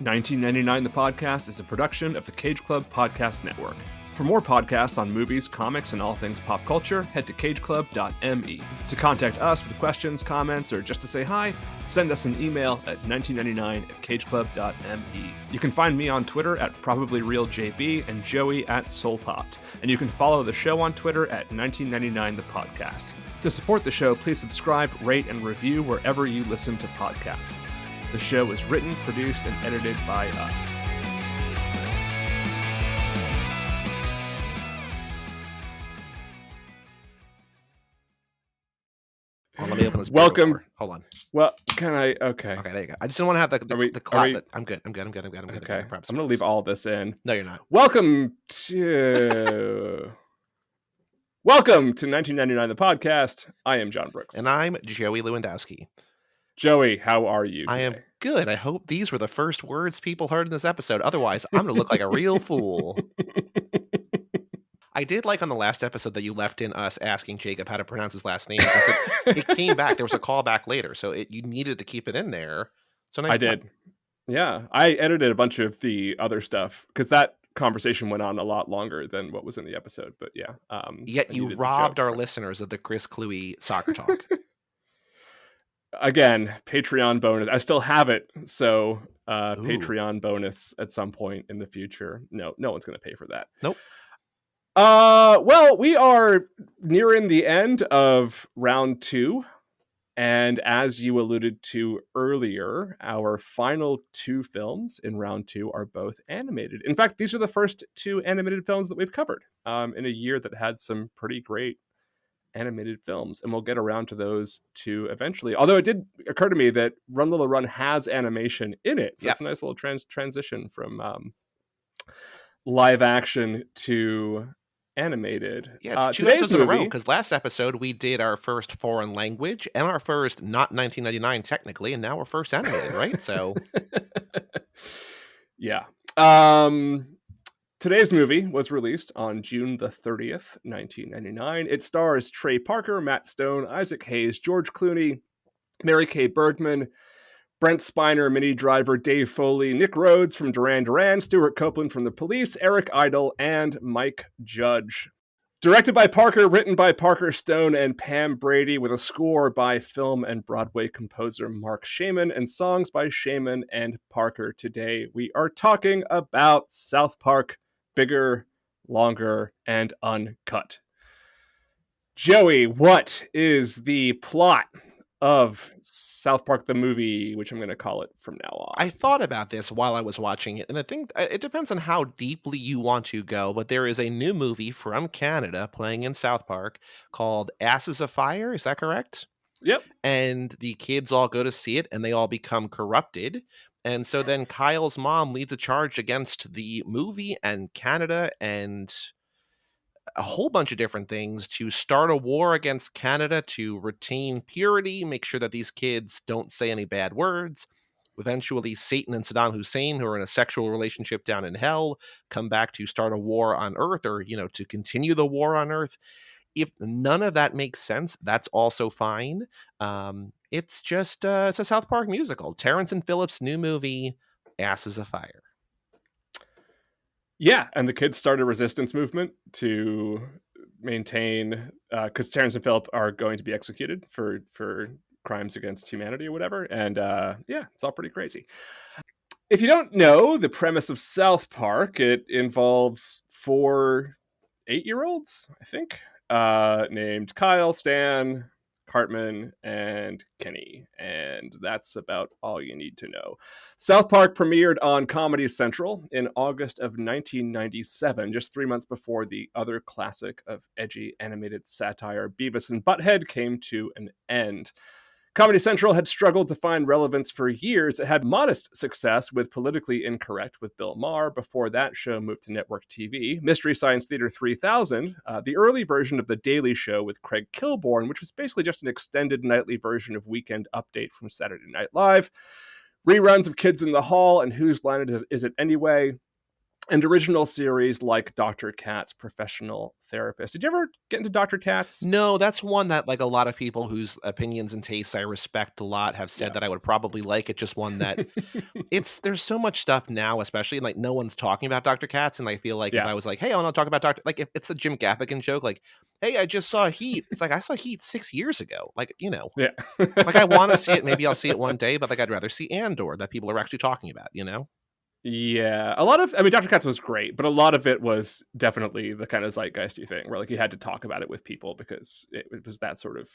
1999 The Podcast is a production of the Cage Club Podcast Network. For more podcasts on movies, comics, and all things pop culture, head to cageclub.me. To contact us with questions, comments, or just to say hi, send us an email at 1999@cageclub.me. You can find me on Twitter at probablyrealjb and Joey at Soulpot. And you can follow the show on Twitter at 1999 The Podcast. To support the show, please subscribe, rate, and review wherever you listen to podcasts. The show is written, produced, and edited by us. Well, let me open this. Welcome. Hold on. Well, can I? Okay. Okay, there you go. I just don't want to have the clout. I'm good. I'm good. I'm Okay. I'm going to leave all this in. No, you're not. Welcome to 1999 The Podcast. I am John Brooks. And I'm Joey Lewandowski. Joey, how are you today? I am good. I hope these were the first words people heard in this episode. Otherwise, I'm going to look like a real fool. I did like on the last episode that you left in us asking Jacob how to pronounce his last name. It came back. There was a callback later, so you needed to keep it in there. So nice. I did. Yeah, I edited a bunch of the other stuff because that conversation went on a lot longer than what was in the episode. But yeah. Yet you robbed our listeners of the Chris Cluey soccer talk. Again, Patreon bonus. I still have it, so Patreon bonus at some point in the future. No one's going to pay for that. Nope. Well, we are nearing the end of round 2. And as you alluded to earlier, our final 2 films in round 2 are both animated. In fact, these are the first 2 animated films that we've covered in a year that had some pretty great animated films. And we'll get around to those 2 eventually. Although it did occur to me that Run Lola Run has animation in it. So it's a nice little transition from live action to animated. Yeah, it's 2 episodes in a row, because last episode we did our first foreign language and our first not 1999 technically, and now we're first animated, right? So yeah. Today's movie was released on June the 30th, 1999. It stars Trey Parker, Matt Stone, Isaac Hayes, George Clooney, Mary Kay Bergman, Brent Spiner, Minnie Driver, Dave Foley, Nick Rhodes from Duran Duran, Stuart Copeland from The Police, Eric Idle, and Mike Judge. Directed by Parker, written by Parker Stone and Pam Brady, with a score by film and Broadway composer Mark Shaman, and songs by Shaman and Parker. Today we are talking about South Park, Bigger, Longer, and Uncut. Joey, what is the plot of South Park the movie, which I'm going to call it from now on? I thought about this while I was watching it, and I think it depends on how deeply you want to go, but there is a new movie from Canada playing in South Park called Asses of Fire. Is that correct? Yep. And the kids all go to see it, and they all become corrupted. And so then Kyle's mom leads a charge against the movie and Canada and a whole bunch of different things to start a war against Canada to retain purity, make sure that these kids don't say any bad words. Eventually, Satan and Saddam Hussein, who are in a sexual relationship down in hell, come back to start a war on Earth, or, to continue the war on Earth. If none of that makes sense, that's also fine. It's just, it's a South Park musical. Terrence and Phillip's new movie, Asses of Fire. Yeah, and the kids start a resistance movement to maintain, because Terrence and Phillip are going to be executed for crimes against humanity or whatever, and it's all pretty crazy. If you don't know the premise of South Park, it involves 4 8-year-olds, I think, named Kyle, Stan, Cartman, and Kenny, and that's about all you need to know. South Park premiered on Comedy Central in August of 1997, just 3 months before the other classic of edgy animated satire, Beavis and Butthead, came to an end. Comedy Central had struggled to find relevance for years. It had modest success with Politically Incorrect with Bill Maher. Before that show moved to network TV. Mystery Science Theater 3000, the early version of The Daily Show with Craig Kilborn, which was basically just an extended nightly version of Weekend Update from Saturday Night Live. Reruns of Kids in the Hall and Whose Line Is It Anyway. and original series like Dr. Katz, Professional Therapist. Did you ever get into Dr. Katz? No, that's one that, like, a lot of people whose opinions and tastes I respect a lot have said Yeah. that I would probably like. It's just one that there's so much stuff now, especially, and, like, no one's talking about Dr. Katz, and I feel like if Yeah. I was like, "Hey, I wanna talk about Doctor," like, if it's a Jim Gaffigan joke, like, "Hey, I just saw Heat." It's like, "I saw Heat 6 years ago." Like, Yeah. like, I wanna see it, maybe I'll see it one day, but, like, I'd rather see Andor that people are actually talking about, you know? Yeah, a lot of I mean, Dr. Katz was great, but a lot of it was definitely the kind of zeitgeisty thing where, like, you had to talk about it with people because it was that sort of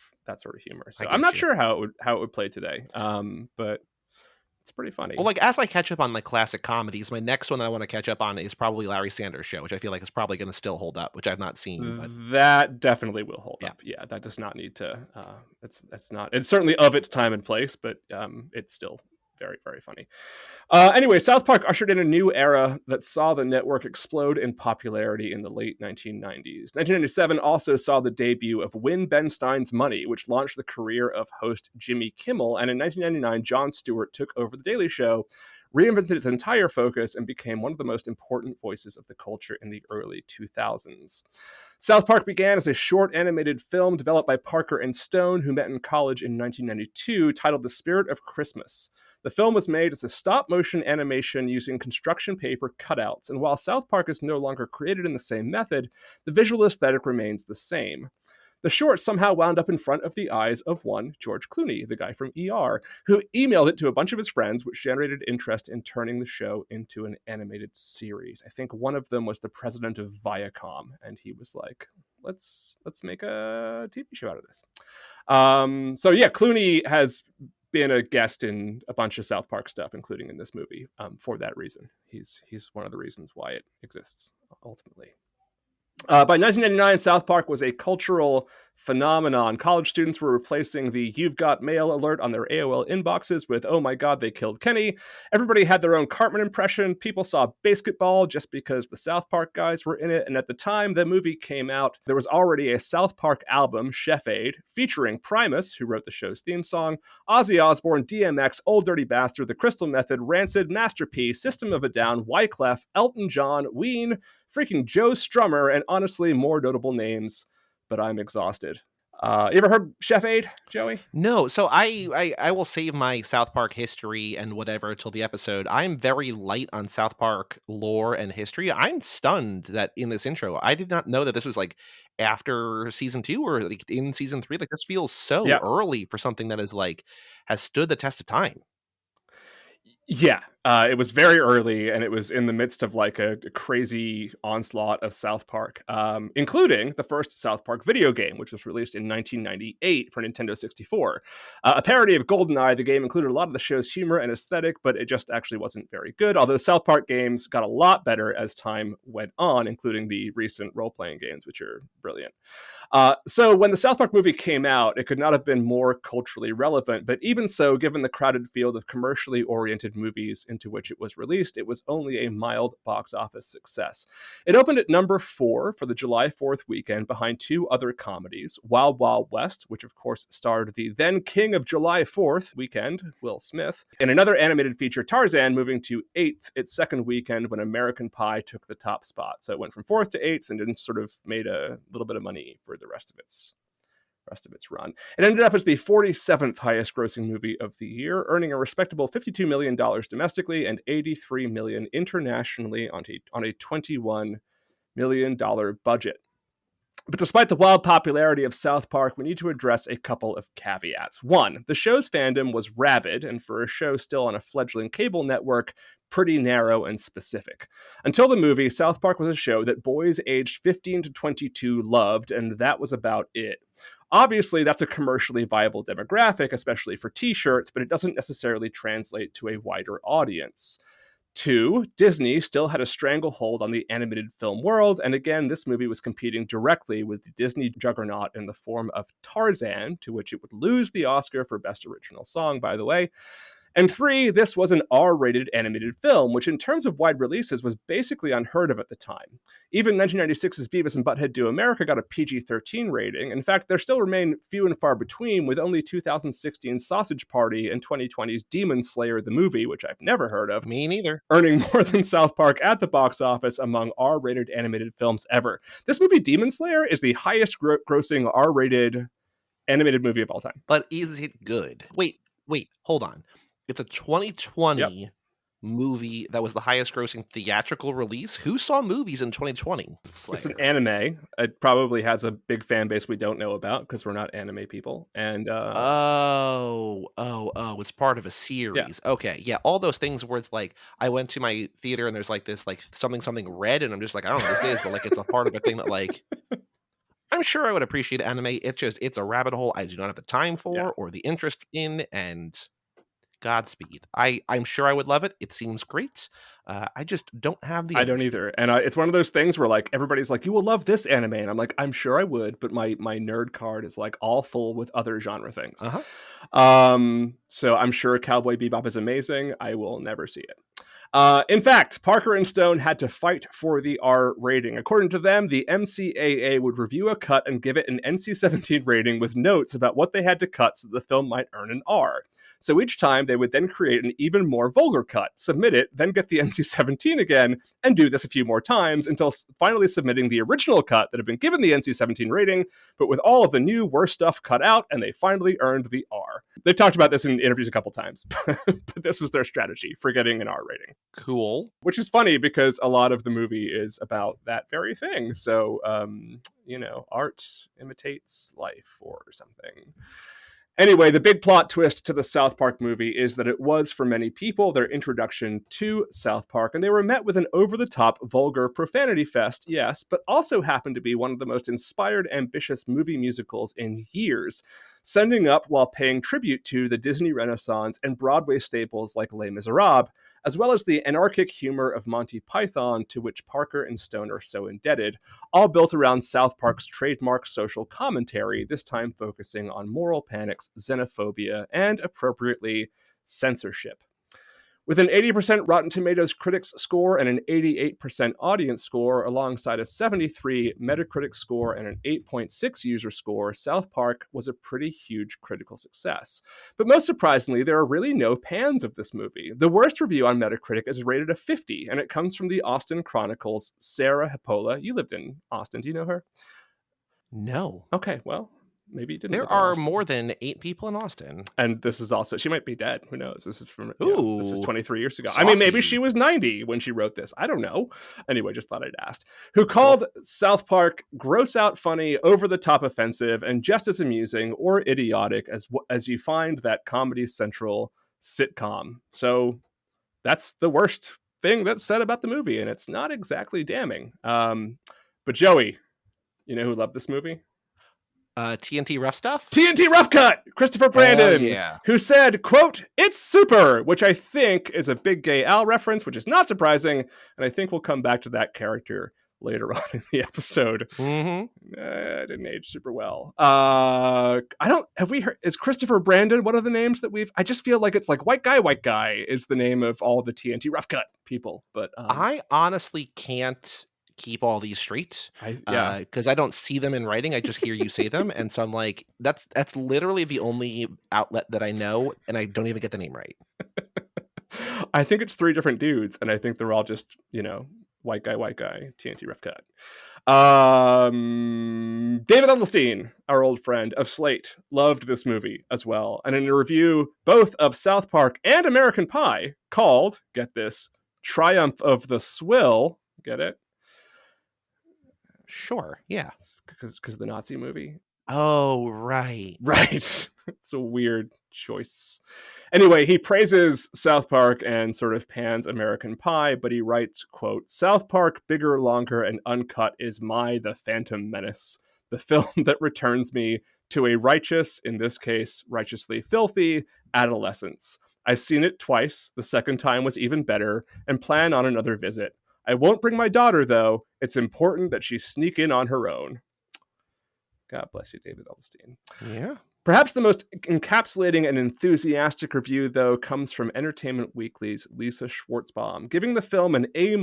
humor. I So I'm get not you. sure how it would play today, but it's pretty Well, funny. like, as I catch up on, like, classic comedies, my next one that I wanna catch up on is probably Larry Sanders Show, which I feel like is probably gonna still hold up, which I've not seen, but That definitely will hold yeah, up. Yeah, that does not need to. That's not. It's certainly of its time and place, but it's still very very funny. Anyway, South Park ushered in a new era that saw the network explode in popularity in the late 1990s. 1997 also saw the debut of Win Ben Stein's Money, which launched the career of host Jimmy Kimmel. And in 1999, Jon Stewart took over The Daily Show, reinvented its entire focus, and became one of the most important voices of the culture in the early 2000s. South Park began as a short animated film developed by Parker and Stone, who met in college in 1992, titled The Spirit of Christmas. The film was made as a stop motion animation using construction paper cutouts, and while South Park is no longer created in the same method, the visual aesthetic remains the same. The short somehow wound up in front of the eyes of one George Clooney, the guy from ER, who emailed it to a bunch of his friends, which generated interest in turning the show into an animated series. I think one of them was the president of Viacom, and he was like, "Let's make a TV show out of this." So yeah, Clooney has been a guest in a bunch of South Park stuff, including in this movie. For that reason, he's one of the reasons why it exists ultimately. By 1999, South Park was a cultural phenomenon. College students were replacing the "You've Got Mail" alert on their AOL inboxes with "Oh my God, they killed Kenny." Everybody had their own Cartman impression. People saw Basketball just because the South Park guys were in it. And at the time the movie came out, there was already a South Park album, Chef Aid, featuring Primus, who wrote the show's theme song, Ozzy Osbourne, DMX, Old Dirty Bastard, The Crystal Method, Rancid, Master P, System of a Down, Wyclef, Elton John, Ween, freaking Joe Strummer, and honestly more notable names, but I'm exhausted. You ever heard Chef Aid, Joey? no, so I will save my South Park history and whatever till the episode. I'm very light on South Park lore and history. I'm stunned that in this intro, I did not know that this was, like, after season 2 or, like, in season 3. Like, this feels so Yeah. early for something that is, like, has stood the test of time. Yeah, it was very early, and it was in the midst of like a crazy onslaught of South Park, including the first South Park video game, which was released in 1998 for Nintendo 64. A parody of GoldenEye, the game included a lot of the show's humor and aesthetic, but it just actually wasn't very good. Although South Park games got a lot better as time went on, including the recent role-playing games, which are brilliant. So when the South Park movie came out, it could not have been more culturally relevant. But even so, given the crowded field of commercially oriented movies into which it was released, it was only a mild box office success. It opened at number 4 for the July 4th weekend behind two other comedies, Wild Wild West, which of course starred the then king of July 4th weekend, Will Smith, and another animated feature, Tarzan, moving to 8th its second weekend when American Pie took the top spot. So it went from 4th to 8th and then sort of made a little bit of money for the rest of its run. It ended up as the 47th highest grossing movie of the year, earning a respectable $52 million domestically and $83 million internationally on a $21 million budget. But despite the wild popularity of South Park, we need to address a couple of caveats. One, the show's fandom was rabid, and for a show still on a fledgling cable network, pretty narrow and specific. Until the movie, South Park was a show that boys aged 15 to 22 loved, and that was about it. Obviously, that's a commercially viable demographic, especially for t-shirts, but it doesn't necessarily translate to a wider audience. Two, Disney still had a stranglehold on the animated film world, and again, this movie was competing directly with the Disney juggernaut in the form of Tarzan, to which it would lose the Oscar for Best Original Song, by the way. And 3, this was an R-rated animated film, which in terms of wide releases was basically unheard of at the time. Even 1996's Beavis and Butthead Do America got a PG-13 rating. In fact, there still remain few and far between, with only 2016's Sausage Party and 2020's Demon Slayer the movie, which I've never heard of, Me neither. earning more than South Park at the box office among R-rated animated films ever. This movie, Demon Slayer, is the highest grossing R-rated animated movie of all time. But is it good? Wait, hold on. It's a 2020 movie that was the highest grossing theatrical release. Who saw movies in 2020? Slayer. It's an anime. It probably has a big fan base we don't know about because we're not anime people. And it's part of a series. Yeah. Okay, yeah, all those things where it's like I went to my theater and there's like this like something red, and I'm just like, I don't know what this is, but like it's a part of a thing that like I'm sure I would appreciate anime. It's a rabbit hole I do not have the time for or the interest in, and Godspeed. I'm sure I would love it. It seems great. I just don't have the I don't either. And it's one of those things where like everybody's like, you will love this anime. And I'm like, I'm sure I would, but my nerd card is like all full with other genre things. So I'm sure Cowboy Bebop is amazing. I will never see it. In fact, Parker and Stone had to fight for the R rating. According to them, the MCAA would review a cut and give it an NC-17 rating with notes about what they had to cut so that the film might earn an R. So each time, they would then create an even more vulgar cut, submit it, then get the NC-17 again, and do this a few more times until finally submitting the original cut that had been given the NC-17 rating, but with all of the new worse stuff cut out, and they finally earned the R. They've talked about this in interviews a couple times, but this was their strategy for getting an R rating. Cool. Which is funny because a lot of the movie is about that very thing. So, art imitates life or something. Anyway, the big plot twist to the South Park movie is that it was, for many people, their introduction to South Park, and they were met with an over-the-top, vulgar profanity fest, yes, but also happened to be one of the most inspired, ambitious movie musicals in years, sending up while paying tribute to the Disney Renaissance and Broadway staples like Les Miserables, as well as the anarchic humor of Monty Python, to which Parker and Stone are so indebted, all built around South Park's trademark social commentary, this time focusing on moral panics, xenophobia, and, appropriately, censorship. With an 80% Rotten Tomatoes critics score and an 88% audience score, alongside a 73 Metacritic score and an 8.6 user score, South Park was a pretty huge critical success. But most surprisingly, there are really no pans of this movie. The worst review on Metacritic is rated a 50, and it comes from the Austin Chronicle's Sarah Hippola. You lived in Austin. Do you know her? No. Okay, well, maybe you didn't. There are more than 8 people in Austin. And this is also, she might be dead. Who knows? This is from, this is 23 years ago. Saucy. I mean, maybe she was 90 when she wrote this. I don't know. Anyway, just thought I'd ask. Who called South Park gross out funny, over the top offensive, and just as amusing or idiotic as you find that Comedy Central sitcom. So that's the worst thing that's said about the movie, and it's not exactly damning. But Joey, you know who loved this movie? TNT Rough Stuff? TNT Rough Cut! Christopher Brandon, who said, quote, "It's super," which I think is a Big Gay Al reference, which is not surprising, and I think we'll come back to that character later on in the episode. Didn't age super well. Have we heard, is Christopher Brandon one of the names that I just feel like it's like white guy is the name of all the TNT Rough Cut people, but I honestly can't keep all these straight because I don't see them in writing. I just hear you say them, and so I'm like, that's literally the only outlet that I know, and I don't even get the name right. I think it's 3 different dudes, and I think they're all just white guy TNT Rough Cut. David Edelstein, our old friend of Slate, loved this movie as well, and in a review both of South Park and American Pie called, get this, Triumph of the Swill, get it? Sure, yeah. Because of the Nazi movie. Oh, right. Right. It's a weird choice. Anyway, he praises South Park and sort of pans American Pie, but he writes, quote, "South Park, bigger, longer, and uncut is The Phantom Menace, the film that returns me to a righteous, in this case, righteously filthy, adolescence. I've seen it twice. The second time was even better, and plan on another visit. I won't bring my daughter, though. It's important that she sneak in on her own." God bless you, David Edelstein. Yeah. Perhaps the most encapsulating and enthusiastic review, though, comes from Entertainment Weekly's Lisa Schwartzbaum. Giving the film an A-,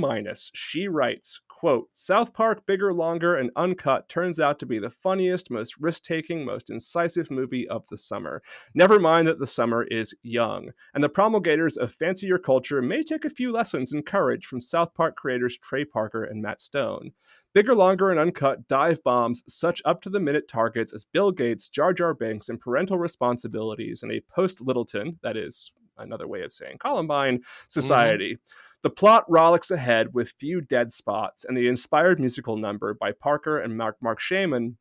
she writes, quote, South Park, Bigger, Longer, and Uncut turns out to be the funniest, most risk-taking, most incisive movie of the summer. Never mind that the summer is young, and the promulgators of fancier culture may take a few lessons in courage from South Park creators Trey Parker and Matt Stone. Bigger, Longer, and Uncut dive bombs such up-to-the-minute targets as Bill Gates, Jar Jar Binks, and parental responsibilities in a post-Littleton, that is another way of saying Columbine, society. The plot rollicks ahead with few dead spots, and the inspired musical number by Parker and Mark Shaman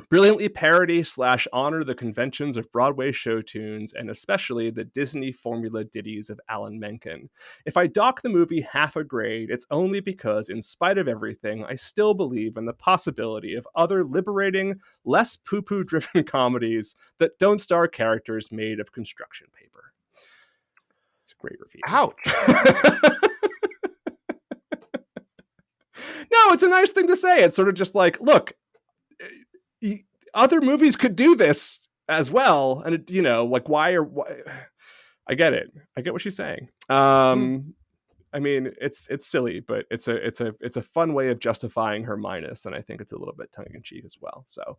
brilliantly parody/honor the conventions of Broadway show tunes, and especially the Disney formula ditties of Alan Menken. If I dock the movie half a grade, it's only because, in spite of everything, I still believe in the possibility of other liberating, less poo-poo driven comedies that don't star characters made of construction paper. It's a great review. Ouch. No, it's a nice thing to say. It's sort of just like, look, other movies could do this as well, and it, like why? I get it. I get what she's saying. I mean, it's silly, but it's a fun way of justifying her minus, and I think it's a little bit tongue in cheek as well. So,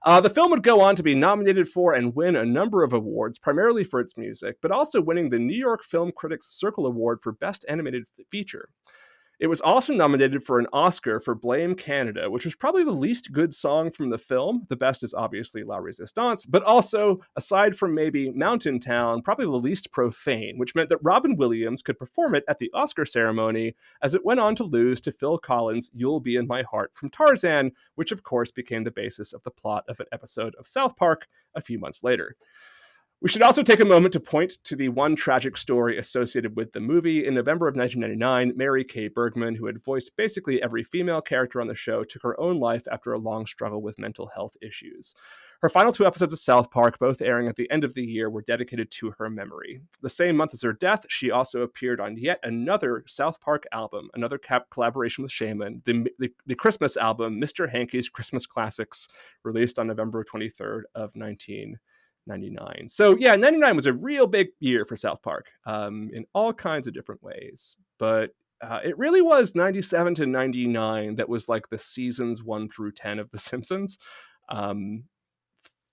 the film would go on to be nominated for and win a number of awards, primarily for its music, but also winning the New York Film Critics Circle Award for Best Animated Feature. It was also nominated for an Oscar for Blame Canada, which was probably the least good song from the film. The best is obviously La Resistance, but also, aside from maybe Mountain Town, probably the least profane, which meant that Robin Williams could perform it at the Oscar ceremony, as it went on to lose to Phil Collins' You'll Be in My Heart from Tarzan, which of course became the basis of the plot of an episode of South Park a few months later. We should also take a moment to point to the one tragic story associated with the movie. In November of 1999, Mary Kay Bergman, who had voiced basically every female character on the show, took her own life after a long struggle with mental health issues. Her final 2 episodes of South Park, both airing at the end of the year, were dedicated to her memory. The same month as her death, she also appeared on yet another South Park album, another collaboration with Shaman, the Christmas album, Mr. Hankey's Christmas Classics, released on November 23rd of 1999. So yeah, 99 was a real big year for South Park in all kinds of different ways. But it really was 97 to 99 that was like the seasons 1 through 10 of The Simpsons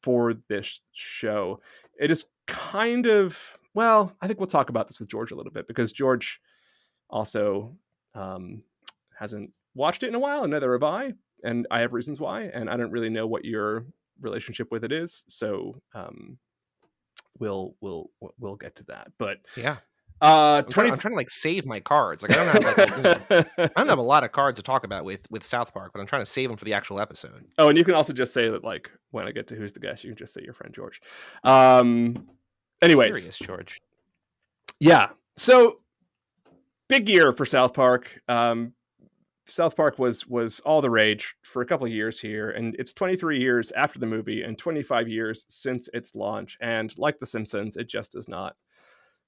for this show. It is kind of, well, I think we'll talk about this with George a little bit, because George also hasn't watched it in a while, and neither have I. And I have reasons why, and I don't really know what your relationship with it is, so we'll get to that. But yeah, I'm trying to like save my cards. Like I don't have I don't have a lot of cards to talk about with South Park, but I'm trying to save them for the actual episode. Oh, and you can also just say that, like, when I get to Who's the Guest, you can just say your friend George. Anyways, Curious, George. Yeah, so big year for South Park. South Park was all the rage for a couple of years here, and it's 23 years after the movie and 25 years since its launch. And like The Simpsons, it just does not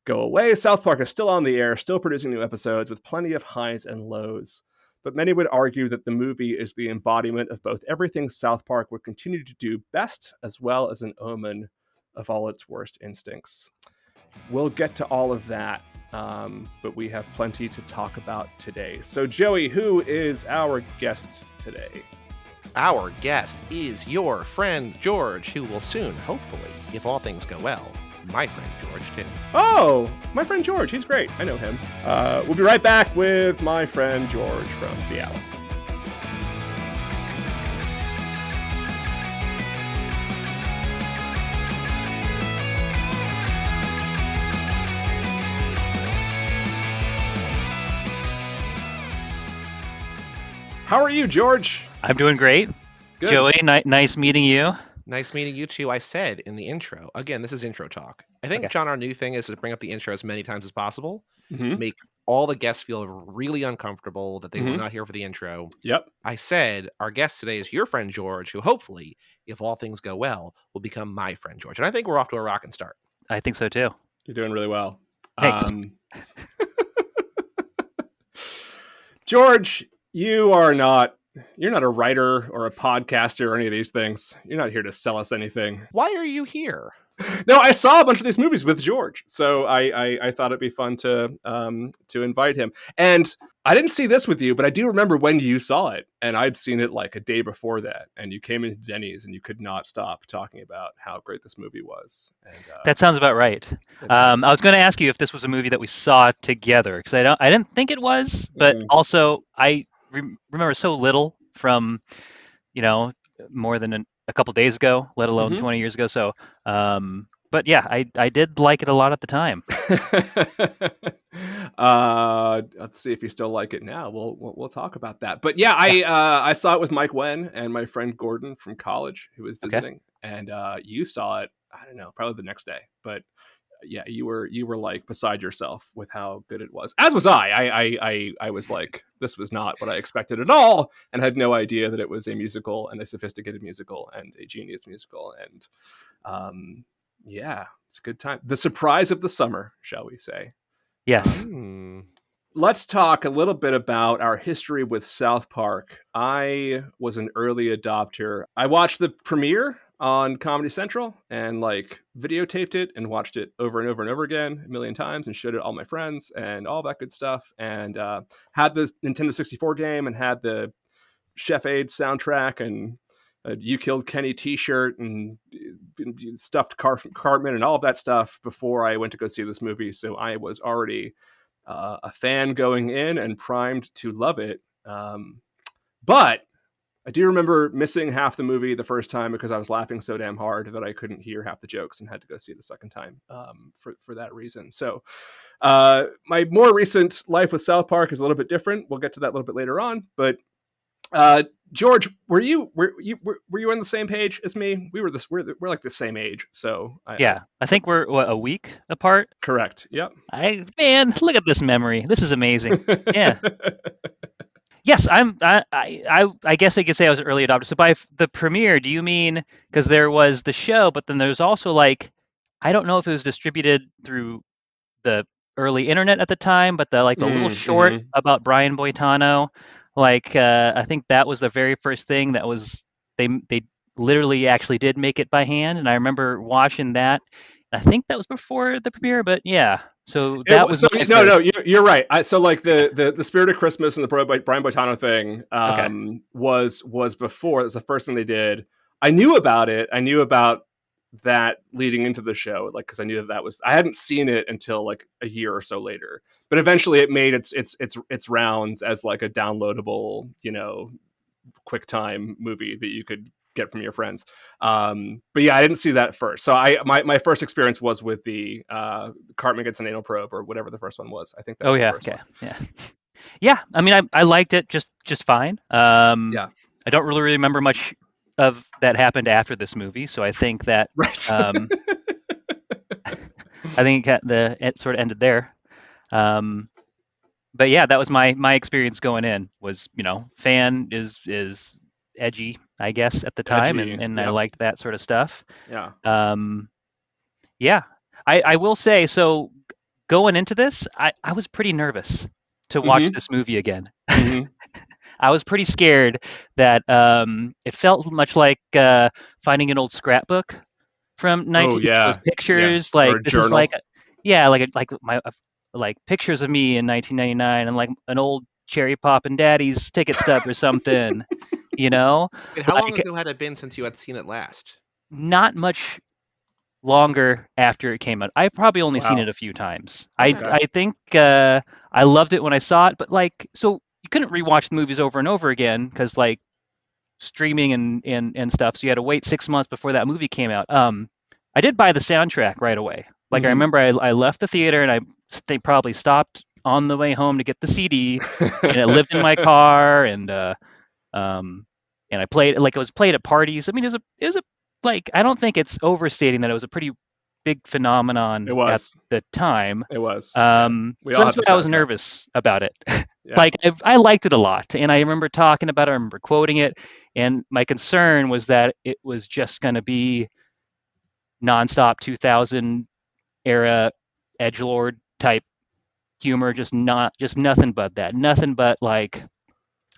go away. South Park is still on the air, still producing new episodes with plenty of highs and lows. But many would argue that the movie is the embodiment of both everything South Park would continue to do best, as well as an omen of all its worst instincts. We'll get to all of that. But we have plenty to talk about today. So, Joey, who is our guest today? Our guest is your friend George, who will soon, hopefully, if all things go well, my friend George, too. Oh, my friend George. He's great. I know him. We'll be right back with my friend George from Seattle. How are you, George? I'm doing great. Good. Joey, nice meeting you. Nice meeting you too. I said in the intro, again, this is intro talk. I think, John, our new thing is to bring up the intro as many times as possible, make all the guests feel really uncomfortable that they were not here for the intro. Yep. I said our guest today is your friend George, who hopefully, if all things go well, will become my friend George. And I think we're off to a rocking start. I think so too. You're doing really well. Thanks. George, you are not You're not a writer or a podcaster or any of these things. You're not here to sell us anything. Why are you here? No, I saw a bunch of these movies with George, so I thought it'd be fun to invite him. And I didn't see this with you, but I do remember when you saw it, and I'd seen it like a day before that. And you came into Denny's, and you could not stop talking about how great this movie was. And, That sounds about right. I was going to ask you if this was a movie that we saw together, because I didn't think it was, but also I remember so little from, more than a couple days ago, let alone 20 years ago. So, but yeah, I did like it a lot at the time. Let's see if you still like it now. We'll talk about that. But yeah, I saw it with Mike Wen and my friend Gordon from college, who was visiting, and you saw it. I don't know, probably the next day. But yeah, you were like beside yourself with how good it was. As was I. I was like, this was not what I expected at all, and had no idea that it was a musical and a sophisticated musical and a genius musical. And yeah, it's a good time. The surprise of the summer, shall we say? Yes. Let's talk a little bit about our history with South Park. I was an early adopter. I watched the premiere on Comedy Central and like videotaped it and watched it over and over and over again a million times and showed it to all my friends and all that good stuff. And had the Nintendo 64 game and had the Chef Aid soundtrack and a You Killed Kenny t-shirt and stuffed Cartman and all of that stuff before I went to go see this movie. So I was already a fan going in and primed to love it. But I do remember missing half the movie the first time because I was laughing so damn hard that I couldn't hear half the jokes and had to go see it a second time for that reason. So my more recent life with South Park is a little bit different. We'll get to that a little bit later on. But George, were you on the same page as me? We're like the same age. So I think we're a week apart. Correct. Yep. Man, look at this memory. This is amazing. Yeah. Yes, I guess I could say I was an early adopter. So by the premiere, do you mean because there was the show, but then there's also like, I don't know if it was distributed through the early internet at the time, but the little short about Brian Boitano, I think that was the very first thing that was they literally actually did make it by hand, and I remember watching that. I think that was before the premiere, but yeah. So that was no. You're right. So like the Spirit of Christmas and the Brian Boitano thing was before. It was the first thing they did. I knew about it. I knew about that leading into the show, like because I knew that was. I hadn't seen it until like a year or so later. But eventually, it made its rounds as like a downloadable, QuickTime movie that you could get from your friends. But yeah, I didn't see that first. So my first experience was with the Cartman Gets an Anal Probe or whatever the first one was. I think that was the first one. Yeah. I mean, I liked it just fine. I don't really remember much of that happened after this movie, so I think that I think it sort of ended there. But yeah, that was my experience going in. Was fan is edgy, I guess, at the time, and I liked that sort of stuff. Yeah. I will say, so going into this, I was pretty nervous to watch this movie again. I was pretty scared that it felt much like finding an old scrapbook from 19 those pictures, like this journal. Is like pictures of me in 1999 and like an old cherry pop and daddy's ticket stub or something. And how long ago had it been since you had seen it last? Not much longer after it came out. I've probably only seen it a few times. Okay. I think I loved it when I saw it, but so you couldn't rewatch the movies over and over again because streaming and stuff. So you had to wait 6 months before that movie came out. I did buy the soundtrack right away. I remember I left the theater and they probably stopped on the way home to get the CD, and it lived in my car, and I played it it was played at parties. I mean, it was a I don't think it's overstating that it was a pretty big phenomenon at the time. It was. So that's why I was nervous about it. Yeah. I liked it a lot, and I remember talking about it. I remember quoting it, and my concern was that it was just going to be nonstop 2000 era edgelord type humor, just nothing but that, nothing but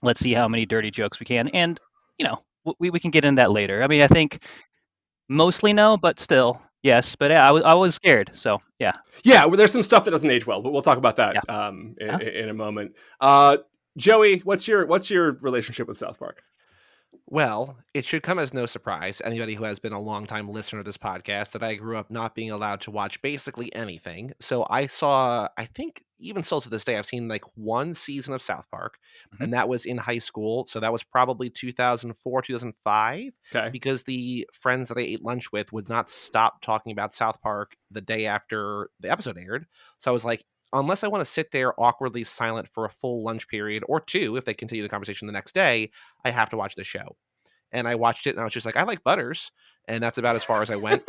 let's see how many dirty jokes we can. And, we can get into that later. I mean, I think mostly no, but still, yes. But yeah, I was scared. So, yeah. Yeah, well, there's some stuff that doesn't age well, but we'll talk about that in a moment. Joey, what's your relationship with South Park? Well, it should come as no surprise to anybody who has been a longtime listener of this podcast that I grew up not being allowed to watch basically anything. So I think even still to this day, I've seen like one season of South Park, and that was in high school. So that was probably 2004, 2005, because the friends that I ate lunch with would not stop talking about South Park the day after the episode aired. So I was like, unless I want to sit there awkwardly silent for a full lunch period or two, if they continue the conversation the next day, I have to watch the show. And I watched it and I was just like, I like Butters. And that's about as far as I went.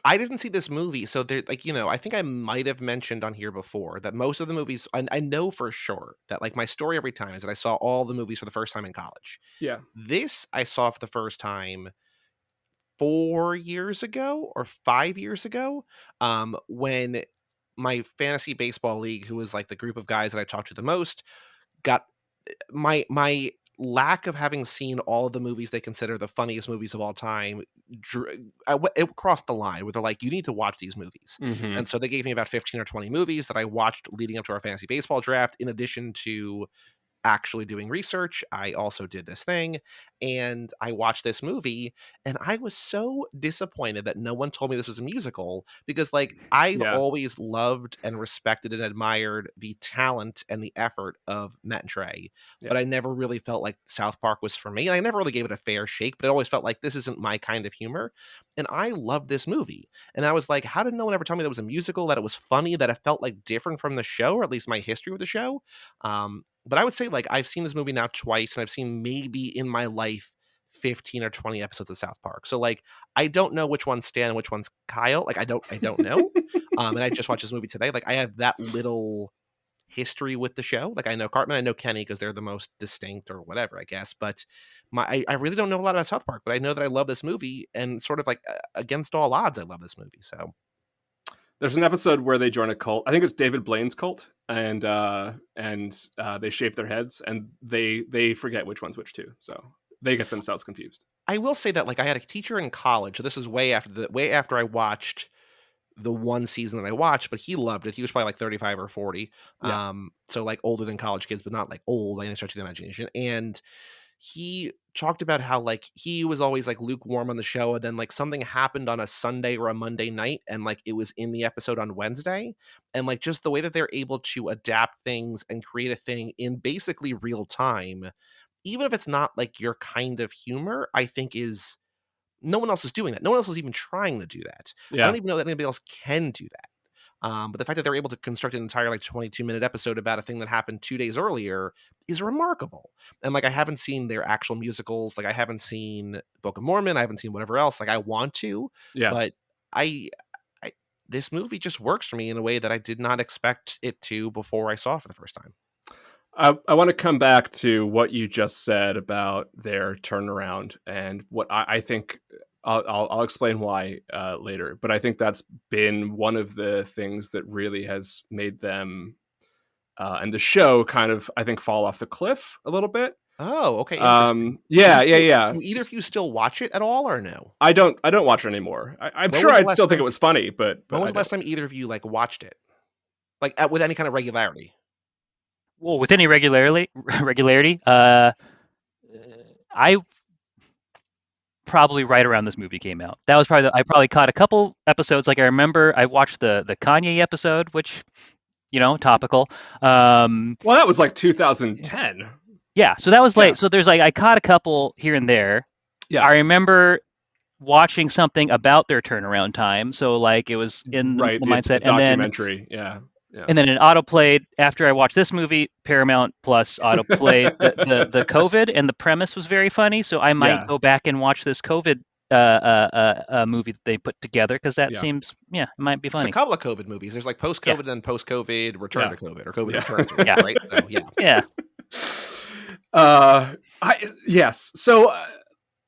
I didn't see this movie. So there, like, I think I might have mentioned on here before that most of the movies, I know for sure that like my story every time is that I saw all the movies for the first time in college. Yeah. This I saw for the first time 4 years ago or 5 years ago, when my fantasy baseball league, who was like the group of guys that I talked to the most, got my lack of having seen all of the movies they consider the funniest movies of all time. It crossed the line where they're like, you need to watch these movies. And so they gave me about 15 or 20 movies that I watched leading up to our fantasy baseball draft, in addition to actually doing research. I also did this thing, and I watched this movie, and I was so disappointed that no one told me this was a musical, because like I've always loved and respected and admired the talent and the effort of Matt and Trey, but I never really felt like South Park was for me. I never really gave it a fair shake, but I always felt like this isn't my kind of humor. And I loved this movie, and I was like, how did no one ever tell me that it was a musical, that it was funny, that it felt like different from the show, or at least my history with the show? But I would say, like, I've seen this movie now twice, and I've seen maybe in my life 15 or 20 episodes of South Park. So like, I don't know which one's Stan and which one's Kyle. Like, I don't know. And I just watched this movie today. Like, I have that little history with the show. Like, I know Cartman, I know Kenny, because they're the most distinct or whatever, I guess. But I really don't know a lot about South Park, but I know that I love this movie, and sort of like against all odds, I love this movie. So there's an episode where they join a cult. I think it's David Blaine's cult, and they shave their heads, and they forget which one's which too. So they get themselves confused. I will say that, like, I had a teacher in college. So this is way after I watched the one season that I watched, but he loved it. He was probably like 35 or 40. So like older than college kids, but not like old by any stretch of the imagination. And he talked about how like he was always like lukewarm on the show, and then like something happened on a Sunday or a Monday night, and like it was in the episode on Wednesday, and like just the way that they're able to adapt things and create a thing in basically real time, even if it's not like your kind of humor, I think is, no one else is doing that. No one else is even trying to do that. I don't even know that anybody else can do that. But the fact that they're able to construct an entire like 22-minute episode about a thing that happened 2 days earlier is remarkable. And like, I haven't seen their actual musicals. Like, I haven't seen Book of Mormon. I haven't seen whatever else. Like, I want to, but I this movie just works for me in a way that I did not expect it to before I saw it for the first time. I want to come back to what you just said about their turnaround, and what I think. I'll explain why later, but I think that's been one of the things that really has made them and the show kind of, I think, fall off the cliff a little bit. Oh, okay. Yeah. Do either of you still watch it at all, or no? I don't watch it anymore. I'm sure I'd still think it was funny, but when was the last time either of you like watched it, like with any kind of regularity? Well, with any regularity, I probably right around this movie came out. That was probably I probably caught a couple episodes. Like, I remember I watched the Kanye episode, which, topical. Well, that was like 2010. Yeah, so that was late. So there's like, I caught a couple here and there. Yeah, I remember watching something about their turnaround time. So like, it was in the mindset, the documentary. Yeah. And then it autoplayed after I watched this movie. Paramount Plus autoplayed the COVID, and the premise was very funny. So I might go back and watch this COVID movie that they put together, because that seems it might be funny. It's a couple of COVID movies. There's like post-COVID and post-COVID Return to COVID, or COVID Returns, right? So, yes. So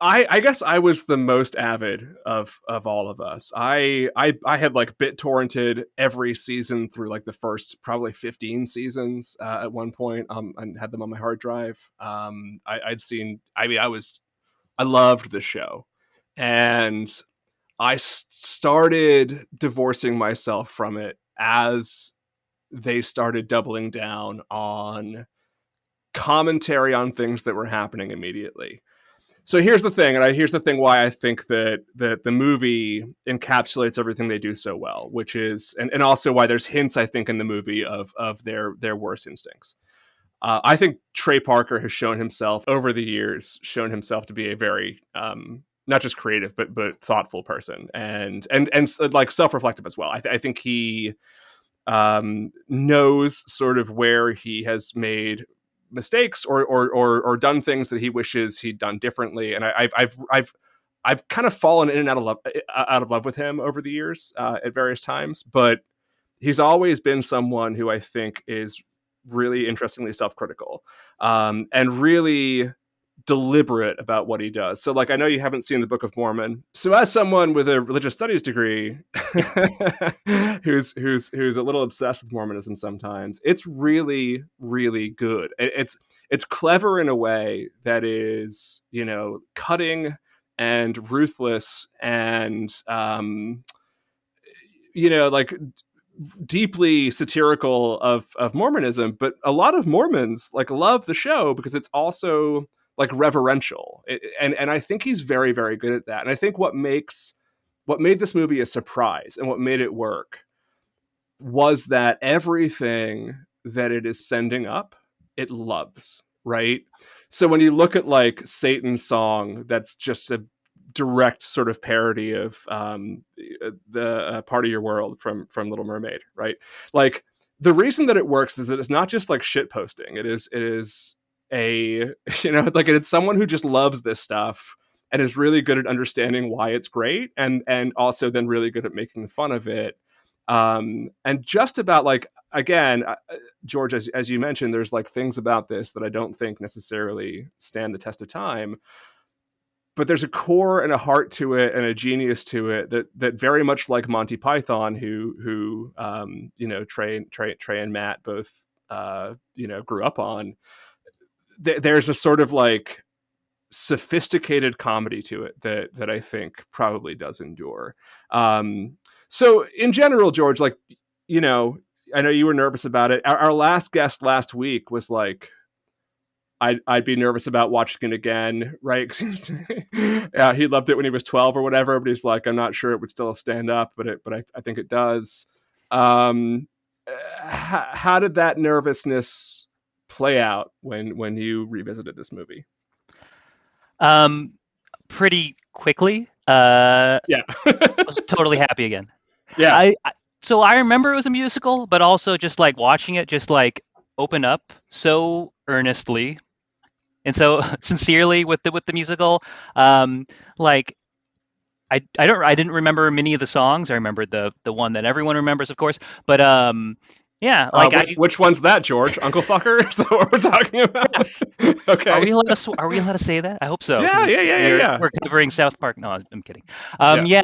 I guess I was the most avid of all of us. I had like BitTorrented every season through like the first probably 15 seasons at one point, and had them on my hard drive. I'd seen. I mean, I loved the show, and I started divorcing myself from it as they started doubling down on commentary on things that were happening immediately. So here's the thing, and here's the thing why I think that the movie encapsulates everything they do so well, which is, and also why there's hints, I think, in the movie of their worst instincts. I think Trey Parker has shown himself over the years, to be a very not just creative but thoughtful person, and like self-reflective as well. I think he knows sort of where he has made mistakes or done things that he wishes he'd done differently. And I've kind of fallen in and out of love with him over the years at various times, but he's always been someone who I think is really interestingly self-critical and really deliberate about what he does. So like, I know you haven't seen the Book of Mormon. So as someone with a religious studies degree who's a little obsessed with Mormonism sometimes, it's really, really good. It's clever in a way that is, you know, cutting and ruthless and you know, like deeply satirical of Mormonism, but a lot of Mormons like love the show because it's also like reverential, and I think he's very, very good at that. And I think what made this movie a surprise and what made it work was that everything that it is sending up, it loves, right? So when you look at like Satan's song, that's just a direct sort of parody of the Part of Your World from Little Mermaid, right? Like the reason that it works is that it's not just like shit posting. It is a, you know, like it's someone who just loves this stuff and is really good at understanding why it's great, and also then really good at making fun of it. And just about like, again, George, as you mentioned, there's like things about this that I don't think necessarily stand the test of time, but there's a core and a heart to it and a genius to it that very much like Monty Python, who you know, Trey and Matt both you know, grew up on. There's a sort of like sophisticated comedy to it that I think probably does endure. So in general, George, like, you know, I know you were nervous about it. Our last guest last week was like, I'd be nervous about watching it again, right? Yeah, he loved it when he was 12 or whatever, but he's like, I'm not sure it would still stand up, but I think it does. How did that nervousness play out when you revisited this movie? Pretty quickly. Yeah. I was totally happy again. Yeah. So I remember it was a musical, but also just like watching it just like open up so earnestly and so sincerely with the musical. Like I didn't remember many of the songs. I remembered the one that everyone remembers, of course, but yeah, like which one's that, George? Uncle Fucker? Is that what we're talking about? Yes. Okay. Are we allowed to say that? I hope so. Yeah. We're covering South Park. No, I'm kidding. Yeah.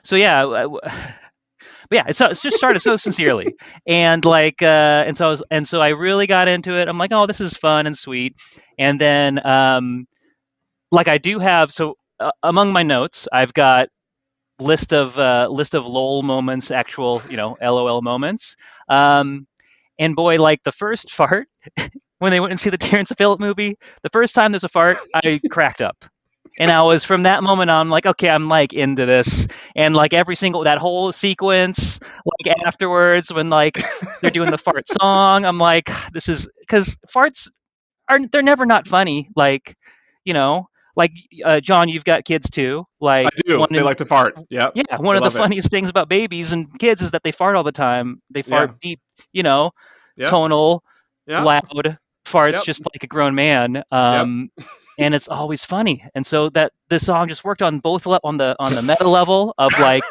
So yeah, but yeah, it just started so sincerely, and like, and so I really got into it. I'm like, oh, this is fun and sweet, and then like I do have among my notes, I've got list of lol moments, actual, you know, LOL moments. And boy, like the first fart when they went and see the Terrence and Phillip movie, the first time there's a fart, I cracked up. And I was, from that moment on, like, okay, I'm like into this. And like that whole sequence, like afterwards when like they're doing the fart song, I'm like, this is, because farts they're never not funny. Like, you know, like John, you've got kids too. Like, I do. They like to fart. Yeah. Yeah. One of the funniest things about babies and kids is that they fart all the time. They fart deep, you know, tonal, loud farts, just like a grown man. And it's always funny. And so that the song just worked on both on the meta level of like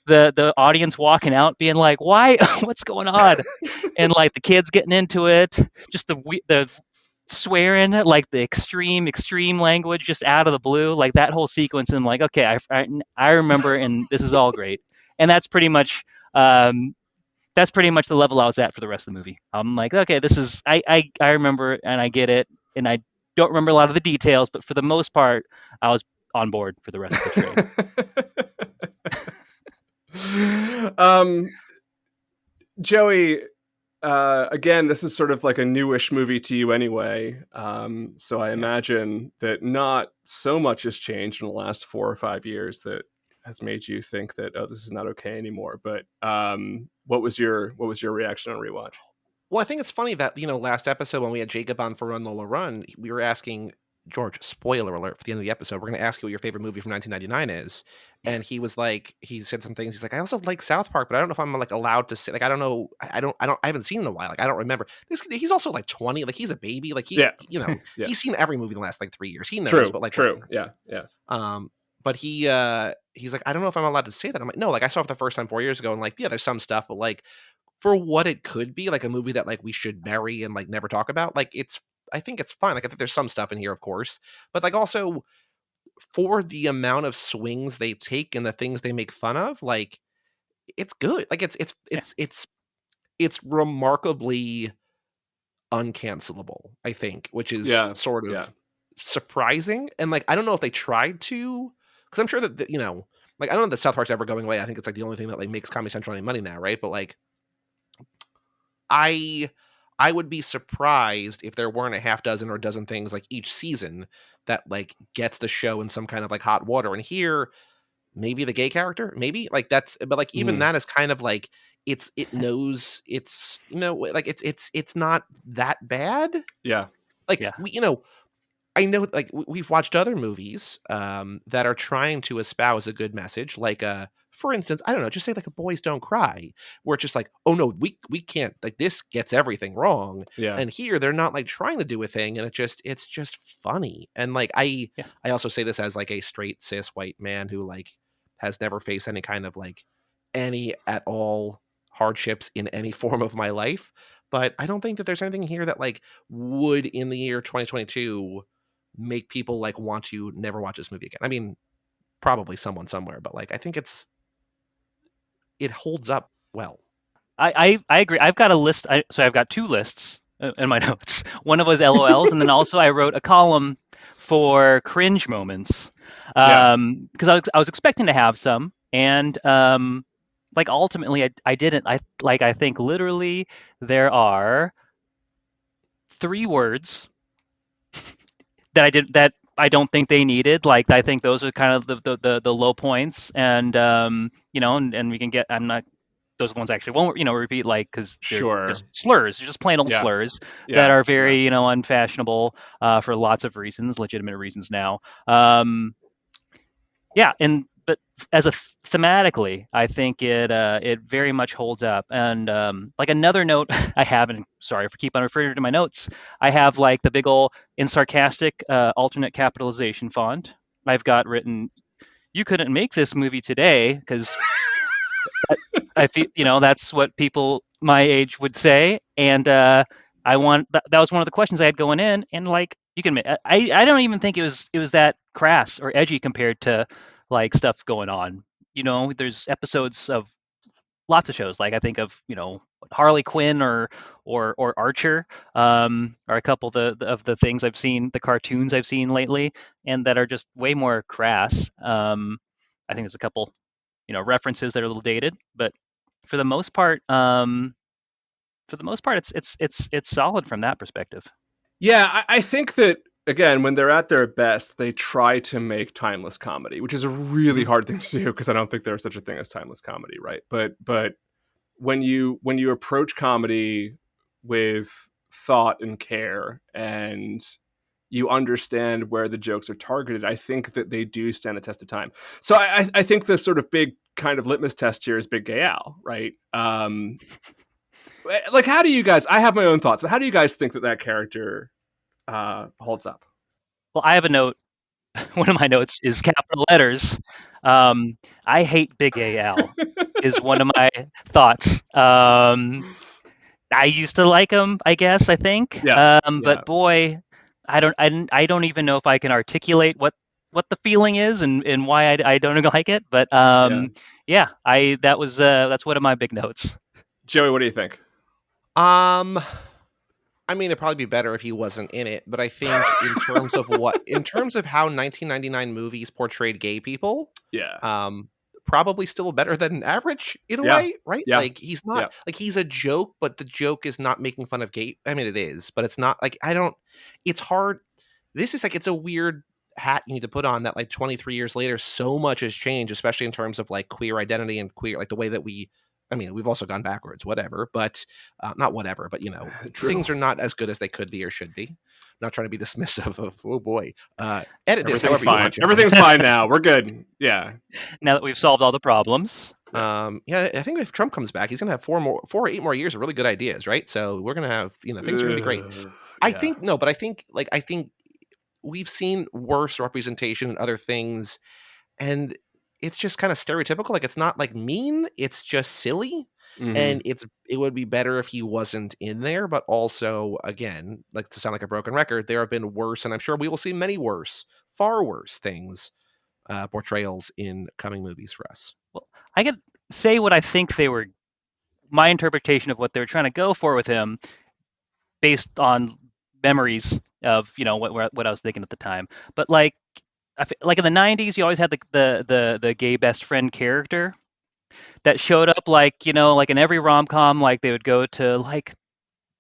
the audience walking out being like, why, what's going on? And like the kids getting into it, just the swearing, like the extreme language just out of the blue, like that whole sequence, and like, okay, I remember, and this is all great. And that's pretty much the level I was at for the rest of the movie. I'm like, okay, this is I remember and I get it, and I don't remember a lot of the details, but for the most part, I was on board for the rest of the train. Joey, again, this is sort of like a newish movie to you anyway. So I imagine that not so much has changed in the last 4 or 5 years that has made you think that, oh, this is not okay anymore. But what was your reaction on rewatch? Well, I think it's funny that, last episode when we had Jacob on for Run Lola Run, we were asking George, spoiler alert for the end of the episode, we're going to ask you what your favorite movie from 1999 is. And he was like, he said some things. He's like, I also like South Park, but I don't know if I'm like allowed to say, like, I don't know. I haven't seen it in a while. Like, I don't remember. He's also like 20. Like, he's a baby. Like, he's seen every movie in the last like 3 years. He knows, but like, true. Yeah. But he's like, I don't know if I'm allowed to say that. I'm like, no, like I saw it for the first time 4 years ago, and like, yeah, there's some stuff, but like, for what it could be, like a movie that like we should bury and like never talk about, like I think it's fine. Like I think there's some stuff in here, of course, but like also for the amount of swings they take and the things they make fun of, like it's good. Like it's remarkably uncancelable, I think, which is sort of surprising. And like I don't know if they tried to, because I'm sure that like I don't know that South Park's ever going away. I think it's like the only thing that like makes Comedy Central any money now, right? But like I would be surprised if there weren't a half dozen or a dozen things like each season that like gets the show in some kind of like hot water. And here, maybe the gay character, maybe like that's, but like even that is kind of like it knows it's like it's not that bad. Yeah. Like I know, like we've watched other movies that are trying to espouse a good message, like for instance, I don't know, just say like a Boys Don't Cry, where it's just like, oh no, we can't, like this gets everything wrong. Yeah. And here they're not like trying to do a thing, and it's just funny. And like I also say this as like a straight cis white man who like has never faced any kind of like any at all hardships in any form of my life. But I don't think that there's anything here that like would in the year 2022 make people like want to never watch this movie again. I mean, probably someone somewhere, but like I think it holds up well. I agree. I've got a list. So I've got 2 lists in my notes. One of was LOLs, and then also I wrote a column for cringe moments, because I was expecting to have some, and like ultimately I didn't. I think literally there are 3 words that I don't think they needed. Like I think those are kind of the low points, and and we can get. I'm not. Those ones actually won't repeat, like, because they're just slurs, just plain old slurs that are very unfashionable for lots of reasons, legitimate reasons now. But as a thematically, I think it very much holds up. And like another note I have, and sorry for keep on referring to my notes, I have like the big ol' in sarcastic alternate capitalization font. I've got written, "You couldn't make this movie today," because I feel that's what people my age would say, and that was one of the questions I had going in, and like you can, I don't even think it was that crass or edgy compared to like stuff going on. There's episodes of lots of shows, like I think of Harley Quinn or Archer, are a couple of the things I've seen, the cartoons I've seen lately, and that are just way more crass. I think there's a couple references that are a little dated, but for the most part, it's solid from that perspective. Yeah, I think that again, when they're at their best, they try to make timeless comedy, which is a really hard thing to do because I don't think there's such a thing as timeless comedy, right? But when you approach comedy with thought and care, and you understand where the jokes are targeted, I think that they do stand the test of time. So I think the sort of big kind of litmus test here is Big Gay Al, right? Like, how do you guys? I have my own thoughts, but how do you guys think that character holds up? Well, I have a note. One of my notes is capital letters. I hate Big Al is one of my thoughts. I used to like him, I guess, I think. But boy, I don't even know if I can articulate what the feeling is and why I don't like it. But that's one of my big notes. Joey, what do you think? I mean, it'd probably be better if he wasn't in it, but I think in terms of how 1999 movies portrayed gay people, probably still better than average in a way, right? Yeah. Like he's not like he's a joke, but the joke is not making fun of gay. I mean, it is, but it's not like it's hard. This is like, it's a weird hat you need to put on that like 23 years later, so much has changed, especially in terms of like queer identity and queer, like the way that we've also gone backwards, whatever, but not whatever, but things are not as good as they could be or should be. I'm not trying to be dismissive of, oh boy, edit this however you want. Everything's fine now. We're good. Yeah. Now that we've solved all the problems. I think if Trump comes back, he's going to have 4 or 8 more years of really good ideas, right? So we're going to have, things are going to be great. I think we've seen worse representation in other things, and it's just kind of stereotypical. Like, it's not like mean, it's just silly. Mm-hmm. And it would be better if he wasn't in there. But also, again, like, to sound like a broken record, there have been worse, and I'm sure we will see many worse, far worse things, portrayals in coming movies for us. Well, I could say what I think my interpretation of what they were trying to go for with him, based on memories of what I was thinking at the time. But like in the 90s, you always had the gay best friend character that showed up, like in every rom-com, like they would go to like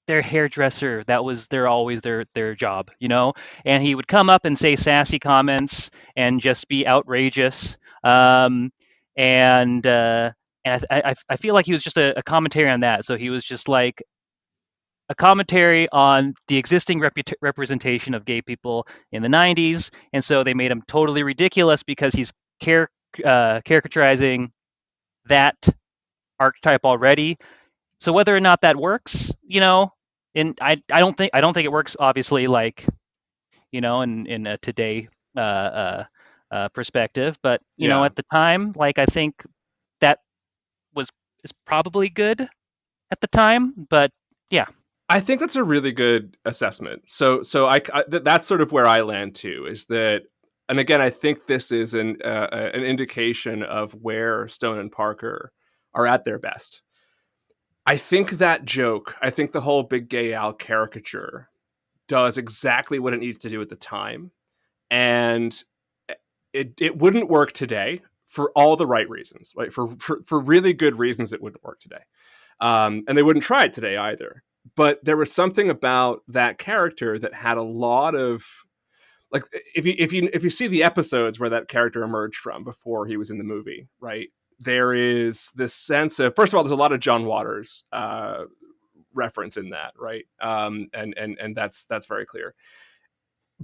their hairdresser. That was always their job, and he would come up and say sassy comments and just be outrageous. And I feel like he was just a commentary on that. So he was just like a commentary on the existing representation of gay people in the 90s, and so they made him totally ridiculous because he's caricaturizing that archetype already. So whether or not that works, and I don't think it works, obviously, like in a today perspective, but at the time, like, I think that is probably good at the time, but yeah. I think that's a really good assessment. So that's sort of where I land too, is that, and again, I think this is an indication of where Stone and Parker are at their best. I think that joke, I think the whole Big Gay Al caricature does exactly what it needs to do at the time, and it wouldn't work today for all the right reasons, like for really good reasons. It wouldn't work today, and they wouldn't try it today either. But there was something about that character that had a lot of, like, if you see the episodes where that character emerged from before he was in the movie, right? There is this sense of, first of all, there's a lot of John Waters reference in that, right? And that's very clear.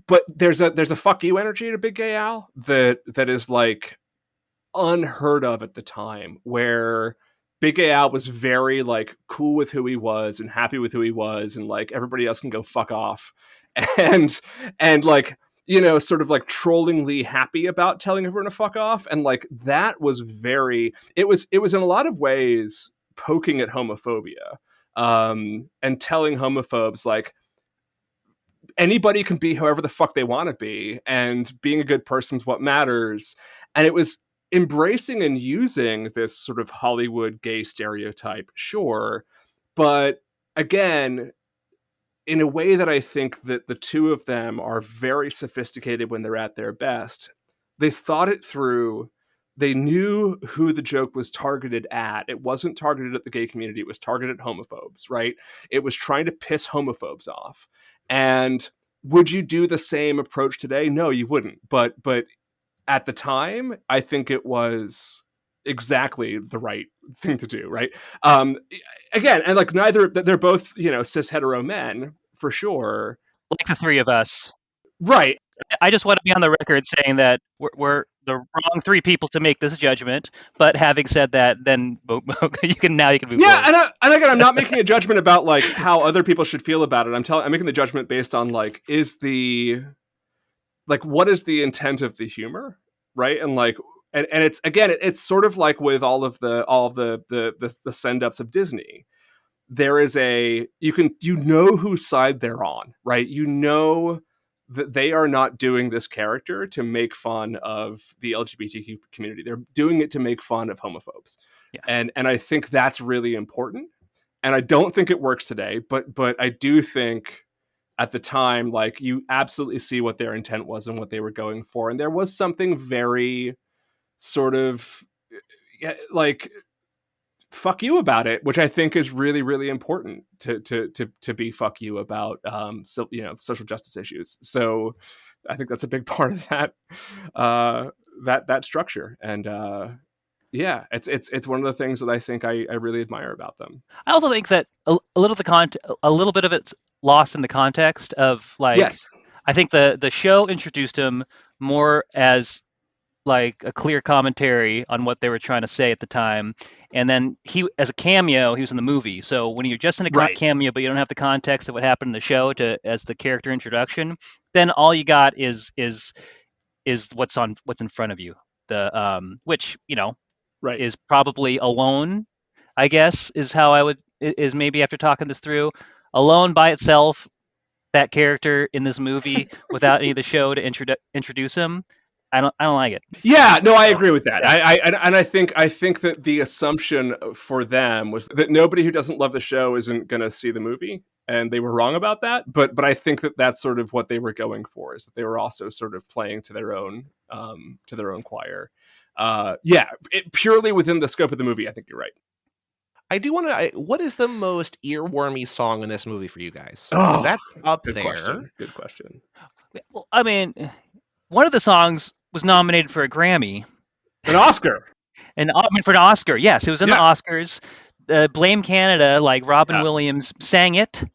But there's a fuck you energy to Big Gay Al that is like unheard of at the time, where Big Gay Al was very like cool with who he was and happy with who he was, and like everybody else can go fuck off, and like, sort of like trollingly happy about telling everyone to fuck off. And like, that was it was in a lot of ways poking at homophobia, and telling homophobes, like, anybody can be whoever the fuck they want to be, and being a good person's what matters. And it was embracing and using this sort of Hollywood gay stereotype, sure, but again, in a way that I think that the two of them are very sophisticated when they're at their best. They thought it through. They knew who the joke was targeted at. It wasn't targeted at the gay community. It was targeted at homophobes, right? It was trying to piss homophobes off. And would you do the same approach today? No, you wouldn't. But at the time, I think it was exactly the right thing to do, right? Again, and like, they're both, cis hetero men, for sure. Like the three of us. Right. I just want to be on the record saying that we're the wrong 3 people to make this judgment. But having said that, then you can move forward. Yeah, and again, I'm not making a judgment about like how other people should feel about it. I'm making the judgment based on like, what is the intent of the humor, right? And like, and it's, again, it's sort of like with all of the send ups of Disney. there is you know whose side they're on, right? You know that they are not doing this character to make fun of the LGBTQ community. They're doing it to make fun of homophobes. Yeah. And I think that's really important. And I don't think it works today, but I do think at the time, like, you absolutely see what their intent was and what they were going for. And there was something very sort of like fuck you about it, which I think is really, really important to be fuck you about so, social justice issues. So I think that's a big part of that structure. And yeah, it's one of the things that I think I really admire about them. I also think that a little bit of it's lost in the context of, like, Yes. I think the show introduced him more as like a clear commentary on what they were trying to say at the time, and then he, as a cameo, he was in the movie. So when you're just in a Right. cameo, but you don't have the context of what happened in the show as the character introduction, then all you got is what's in front of you. The which Right. is probably alone, I guess, is how I would is maybe after talking this through, alone by itself, that character in this movie without any of the show to introduce him. I don't like it. Yeah, no, I agree with that. Yeah. I think that the assumption for them was that nobody who doesn't love the show isn't going to see the movie, and they were wrong about that. But I think that that's sort of what they were going for, is that they were also sort of playing to their own choir. Purely within the scope of the movie, I think you're right. I do want to. What is the most earwormy song in this movie for you guys? Oh, is that up good there? Question. Good question. Well, I mean, one of the songs was nominated for a Grammy, an Oscar, and I mean for an Oscar. Yes, it was in the Oscars. Blame Canada, like Robin Williams sang it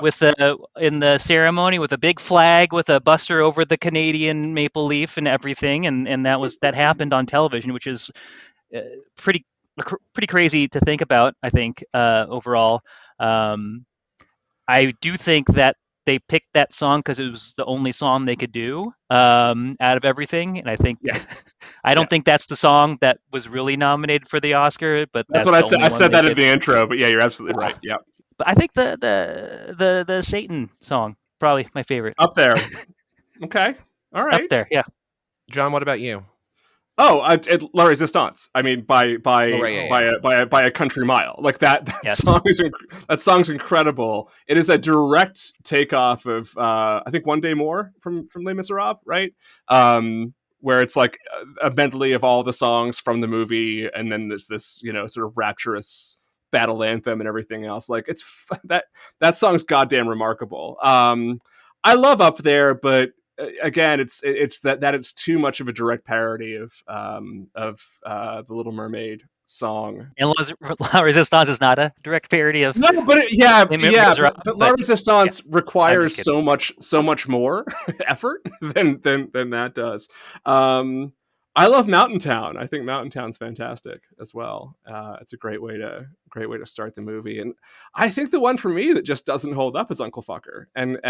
with in the ceremony with a big flag with a buster over the Canadian maple leaf and everything, and that happened on television, which is pretty crazy to think about. I think overall, I do think that they picked that song because it was the only song they could do out of everything, and I think I don't think that's the song that was really nominated for the Oscar. But that's what I said. I said that in the intro, but yeah, you're absolutely right. Yeah. But I think the Satan song probably my favorite. Up there. Okay. All right. Up there. Yeah. John, what about you? Oh, La Resistance. I mean, by a country mile. Like that song's incredible. It is a direct takeoff of I think One Day More from Les Miserables, right? Where it's like a medley of all the songs from the movie, and then there's this sort of rapturous battle anthem and everything else. Like, it's that song's goddamn remarkable. I love Up There, but again, it's that it's too much of a direct parody of the Little Mermaid song. And La Resistance is not a direct parody of. No, but but La Resistance requires so much more effort than that does. I love Mountain Town. I think Mountain Town's fantastic as well. It's a great way to start the movie, and I think the one for me that just doesn't hold up is Uncle Fucker, and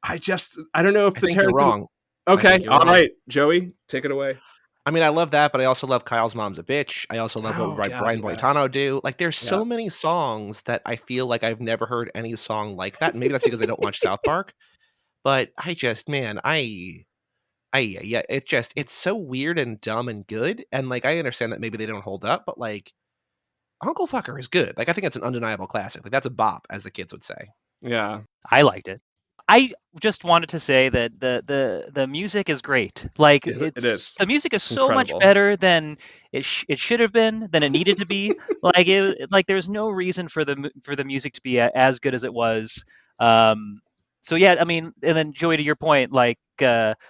I don't know if I think you're wrong. Okay, all right, Joey, take it away. I mean, I love that, but I also love Kyle's Mom's a Bitch. I also love what Brian Boitano do. Like, there's so many songs that I feel like I've never heard any song like that. And maybe that's because I don't watch South Park. But it's so weird and dumb and good. And like, I understand that maybe they don't hold up, but like, Uncle Fucker is good. Like, I think it's an undeniable classic. Like, that's a bop, as the kids would say. Yeah, I liked it. I just wanted to say that the music is great. Like, it is. The music is so much better than it should have been, than it needed to be. Like there's no reason for the music to be as good as it was. So yeah, I mean, and then Joey, to your point, like whether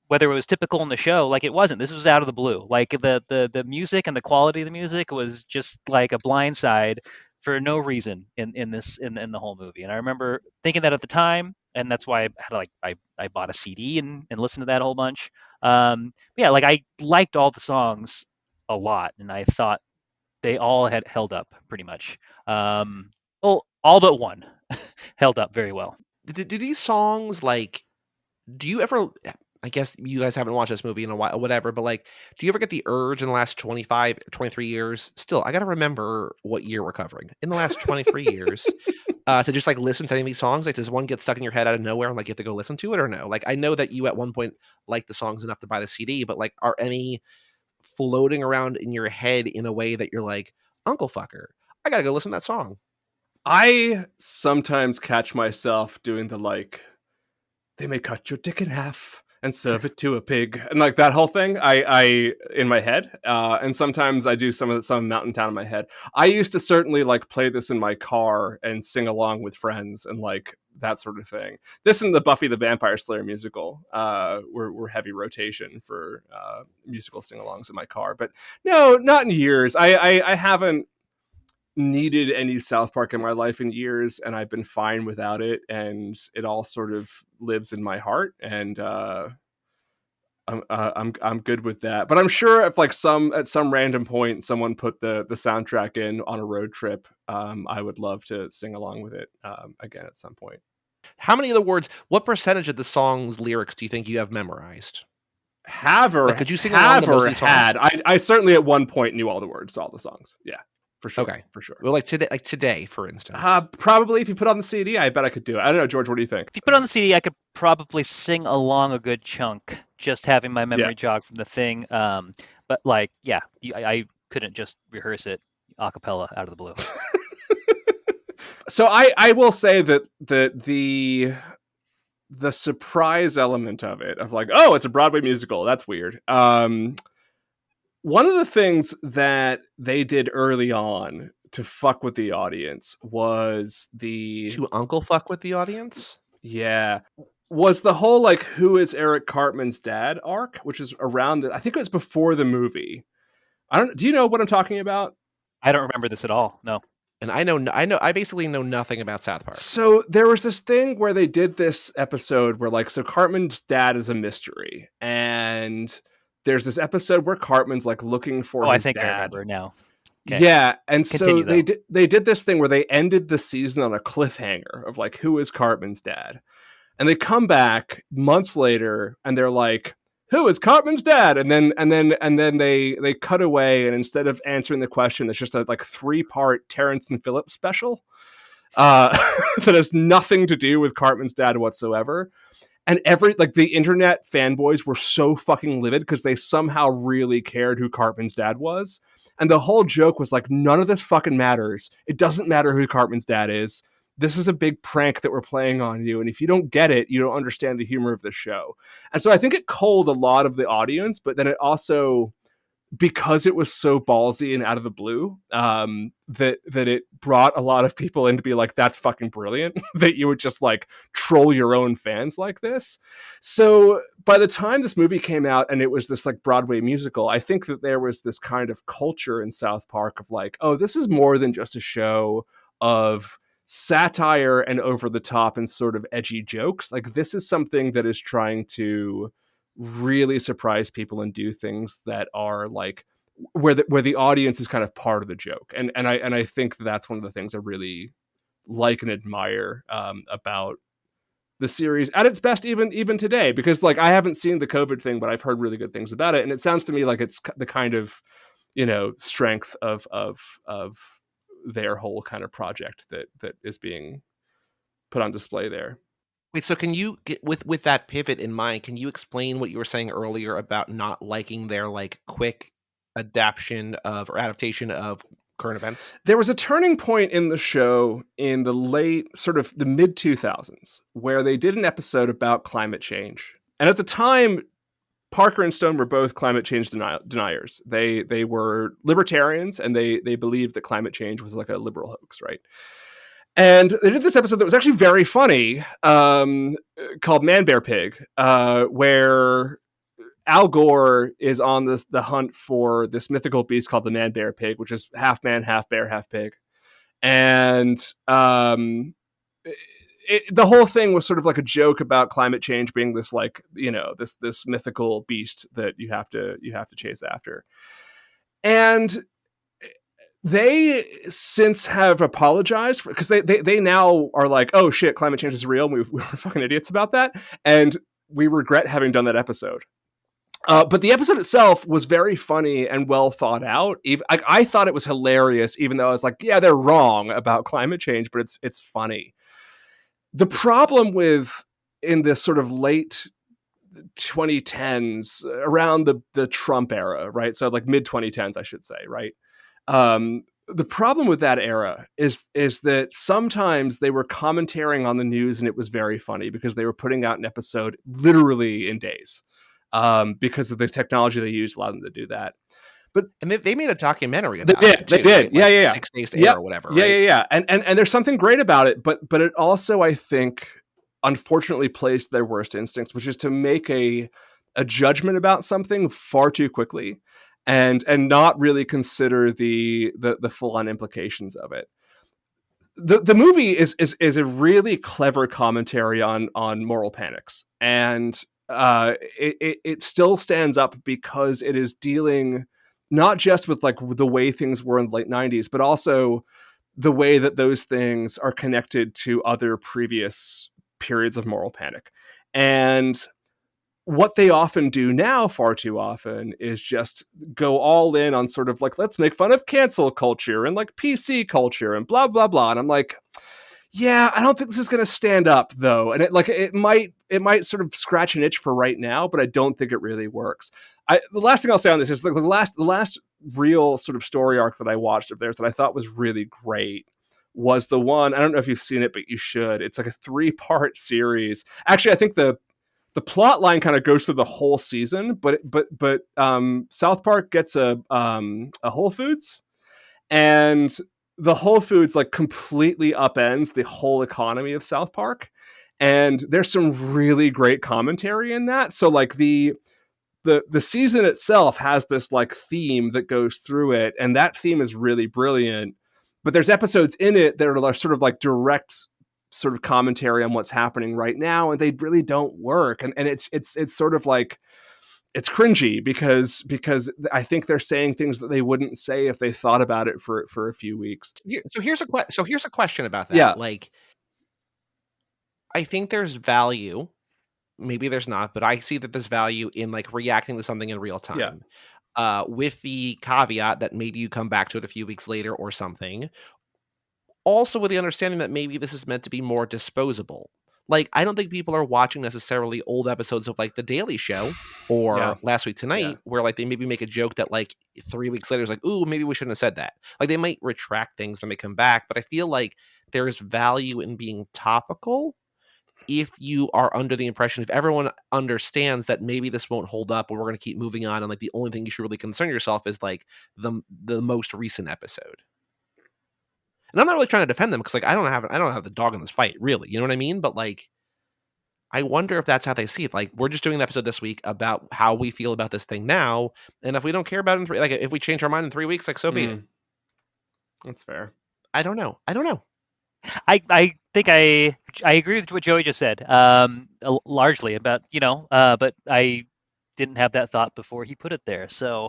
it was typical in the show, like it wasn't. This was out of the blue. Like the music and the quality of the music was just like a blindside for no reason in the whole movie. And I remember thinking that at the time, and that's why I bought a CD and listened to that a whole bunch. Yeah, like I liked all the songs a lot, and I thought they all had held up pretty much. Well, all but one held up very well. Do these songs, like, do you ever I guess you guys haven't watched this movie in a while, whatever, but like, do you ever get the urge in the last 25, 23 years? Still, I got to remember what year we're covering. In the last 23 years, to just like listen to any of these songs? Like, does one get stuck in your head out of nowhere and like you have to go listen to it or no? Like, I know that you at one point liked the songs enough to buy the CD, but like, are any floating around in your head in a way that you're like, Uncle Fucker, I got to go listen to that song? I sometimes catch myself doing the like, they may cut your dick in half and serve it to a pig, and like that whole thing. I in my head, and sometimes I do some Mountain Town in my head. I used to certainly like play this in my car and sing along with friends and like that sort of thing. This and the Buffy the Vampire Slayer musical were heavy rotation for musical sing-alongs in my car. But no, not in years. I haven't needed any South Park in my life in years, and I've been fine without it, and it all sort of lives in my heart, and I'm good with that. But I'm sure if like at some random point someone put the soundtrack in on a road trip, I would love to sing along with it again at some point. How many of the words, what percentage of the song's lyrics do you think you have memorized? Could you sing along to most of these songs? I certainly at one point knew all the words to all the songs. Yeah. For sure. Okay. For sure. Well, like today, for instance. Probably if you put on the CD, I bet I could do it. I don't know, George, what do you think? If you put on the CD, I could probably sing along a good chunk, just having my memory jog from the thing. But like, yeah, I couldn't just rehearse it a cappella out of the blue. So I will say that the surprise element of it, of like, oh, it's a Broadway musical, that's weird. One of the things that they did early on to fuck with the audience was to Uncle fuck with the audience? Yeah. Was the whole like, who is Eric Cartman's dad arc, which is around I think it was before the movie. Do you know what I'm talking about? I don't remember this at all. No. And I basically know nothing about South Park. So there was this thing where they did this episode where like, so Cartman's dad is a mystery, and there's this episode where Cartman's like looking for his dad. I remember now. Okay. Yeah, and continue, so they did this thing where they ended the season on a cliffhanger of like, who is Cartman's dad? And they come back months later and they're like, who is Cartman's dad? And then they cut away, and instead of answering the question, it's just a like 3-part Terrence and Phillip special that has nothing to do with Cartman's dad whatsoever. And the internet fanboys were so fucking livid because they somehow really cared who Cartman's dad was. And the whole joke was like, none of this fucking matters. It doesn't matter who Cartman's dad is. This is a big prank that we're playing on you. And if you don't get it, you don't understand the humor of the show. And so I think it culled a lot of the audience, but then it also, because it was so ballsy and out of the blue, that it brought a lot of people in to be like, that's fucking brilliant that you would just like troll your own fans like this. So by the time this movie came out and it was this like Broadway musical, I think that there was this kind of culture in South Park of like, oh, this is more than just a show of satire and over the top and sort of edgy jokes. Like, this is something that is trying to really surprise people and do things that are like where the audience is kind of part of the joke. And I think that's one of the things I really like and admire about the series at its best, even today, because like I haven't seen the COVID thing, but I've heard really good things about it. And it sounds to me like it's the kind of, strength of their whole kind of project that is being put on display there. Wait, so can you get with that pivot in mind, can you explain what you were saying earlier about not liking their like quick adaptation of current events? There was a turning point in the show in the late sort of the mid 2000s where they did an episode about climate change. And at the time, Parker and Stone were both climate change deniers. They were libertarians, and they believed that climate change was like a liberal hoax, right? And they did this episode that was actually very funny, called Man Bear Pig, where Al Gore is on the hunt for this mythical beast called the Man Bear Pig, which is half man, half bear, half pig. And the whole thing was sort of like a joke about climate change being this like, this mythical beast that you have to chase after. And they since have apologized because they now are like, oh shit, climate change is real. We were fucking idiots about that. And we regret having done that episode. But the episode itself was very funny and well thought out. I thought it was hilarious, even though I was like, yeah, they're wrong about climate change, but it's funny. The problem with in this sort of late 2010s, around the Trump era, right? So like mid 2010s, I should say, right? The problem with that era is that sometimes they were commentating on the news and it was very funny because they were putting out an episode literally in days, because of the technology they used allowed them to do that. And they made a documentary about it. They did. Right? Yeah. 6 days to air or whatever. Yeah, right? yeah. And there's something great about it, but it also, I think, unfortunately plays to their worst instincts, which is to make a judgment about something far too quickly and not really consider the full-on implications of it. The movie is a really clever commentary on moral panics, and it still stands up because it is dealing not just with like the way things were in the late 90s, but also the way that those things are connected to other previous periods of moral panic. And what they often do now, far too often, is just go all in on sort of like, let's make fun of cancel culture and like PC culture and blah, blah, blah. And I'm like, yeah, I don't think this is going to stand up though. And it might sort of scratch an itch for right now, but I don't think it really works. The last thing I'll say on this is the last real sort of story arc that I watched of theirs that I thought was really great was the one, I don't know if you've seen it, but you should. It's like a 3-part series. Actually, I think the plot line kind of goes through the whole season, but South Park gets a Whole Foods, and the Whole Foods like completely upends the whole economy of South Park. And there's some really great commentary in that. So like the season itself has this like theme that goes through it, and that theme is really brilliant. But there's episodes in it that are sort of like direct sort of commentary on what's happening right now, and they really don't work. And it's sort of like, it's cringy because I think they're saying things that they wouldn't say if they thought about it for a few weeks. So here's a question about that. Yeah. Like, I think there's value. Maybe there's not, but I see that there's value in like reacting to something in real time. Yeah. With the caveat that maybe you come back to it a few weeks later or something. Also with the understanding that maybe this is meant to be more disposable. Like, I don't think people are watching necessarily old episodes of like The Daily Show or Last Week Tonight, where like they maybe make a joke that like 3 weeks later is like, ooh, maybe we shouldn't have said that. Like, they might retract things when they come back, but I feel like there's value in being topical if you are under the impression, if everyone understands that maybe this won't hold up and we're going to keep moving on, and like the only thing you should really concern yourself is like the most recent episode. And I'm not really trying to defend them because like I don't have the dog in this fight, really. You know what I mean? But like, I wonder if that's how they see it. Like, we're just doing an episode this week about how we feel about this thing now, and if we don't care about it in like if we change our mind in 3 weeks, like so be it. That's fair. I don't know. I think I agree with what Joey just said, largely about, but I didn't have that thought before he put it there. So,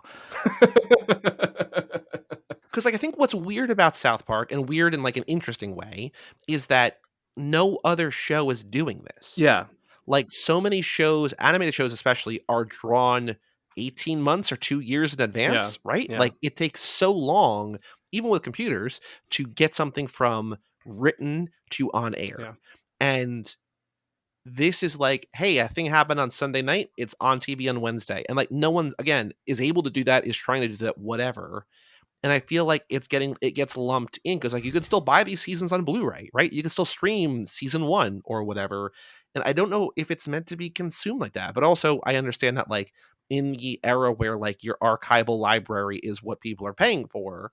because like I think what's weird about South Park, and weird in like an interesting way, is that no other show is doing this. Yeah, like so many shows, animated shows especially, are drawn 18 months or 2 years in advance, right? Yeah. Like it takes so long, even with computers, to get something from written to on air. Yeah. And this is like, hey, a thing happened on Sunday night, it's on TV on Wednesday. And like no one, again, is able to do that, is trying to do that, whatever. And I feel like it gets lumped in because like you can still buy these seasons on Blu-ray, right? You can still stream season 1 or whatever. And I don't know if it's meant to be consumed like that. But also I understand that like in the era where like your archival library is what people are paying for,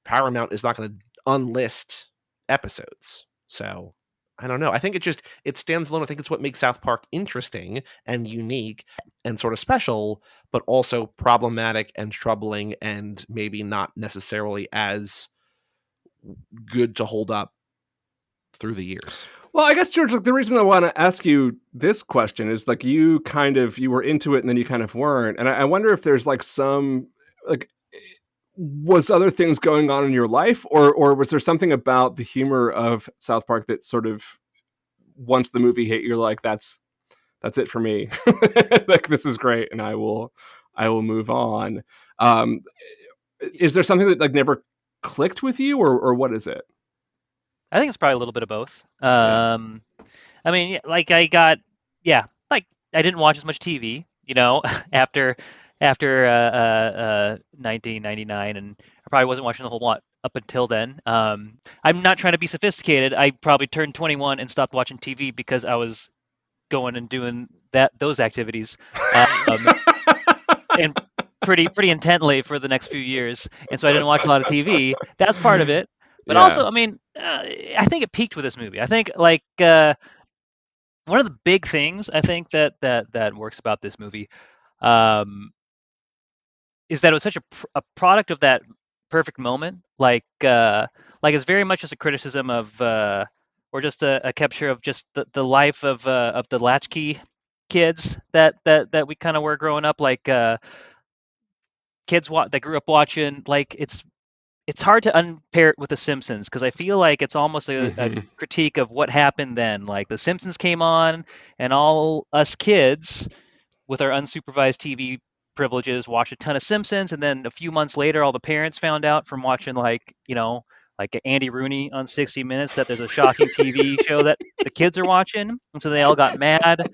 Paramount is not going to unlist episodes. So I don't know. I think it stands alone. I think it's what makes South Park interesting and unique and sort of special, but also problematic and troubling and maybe not necessarily as good to hold up through the years. Well, I guess, George, the reason I want to ask you this question is like you were into it and then you kind of weren't. And I wonder if there's like some like, was other things going on in your life, or was there something about the humor of South Park that sort of, once the movie hit, you're like, that's that's it for me. Like, this is great, and I will move on. Is there something that like never clicked with you, or what is it? I think it's probably a little bit of both. Yeah. I mean, like like I didn't watch as much TV, after 1999, and I probably wasn't watching a whole lot up until then. I'm not trying to be sophisticated. I probably turned 21 and stopped watching TV because I was going and doing those activities, and pretty intently for the next few years, and so I didn't watch a lot of TV. That's part of it. But also, I mean, I think it peaked with this movie. I think like one of the big things I think that works about this movie is that it was such a product of that perfect moment. Like it's very much just a criticism of or just a capture of just the life of the latchkey kids that we kind of were growing up, like kids that grew up watching. Like it's hard to unpair it with The Simpsons, because I feel like it's almost a critique of what happened then. Like The Simpsons came on, and all us kids with our unsupervised TV privileges watched a ton of Simpsons, and then a few months later, all the parents found out from watching like Andy Rooney on 60 Minutes that there's a shocking TV show that the kids are watching, and so they all got mad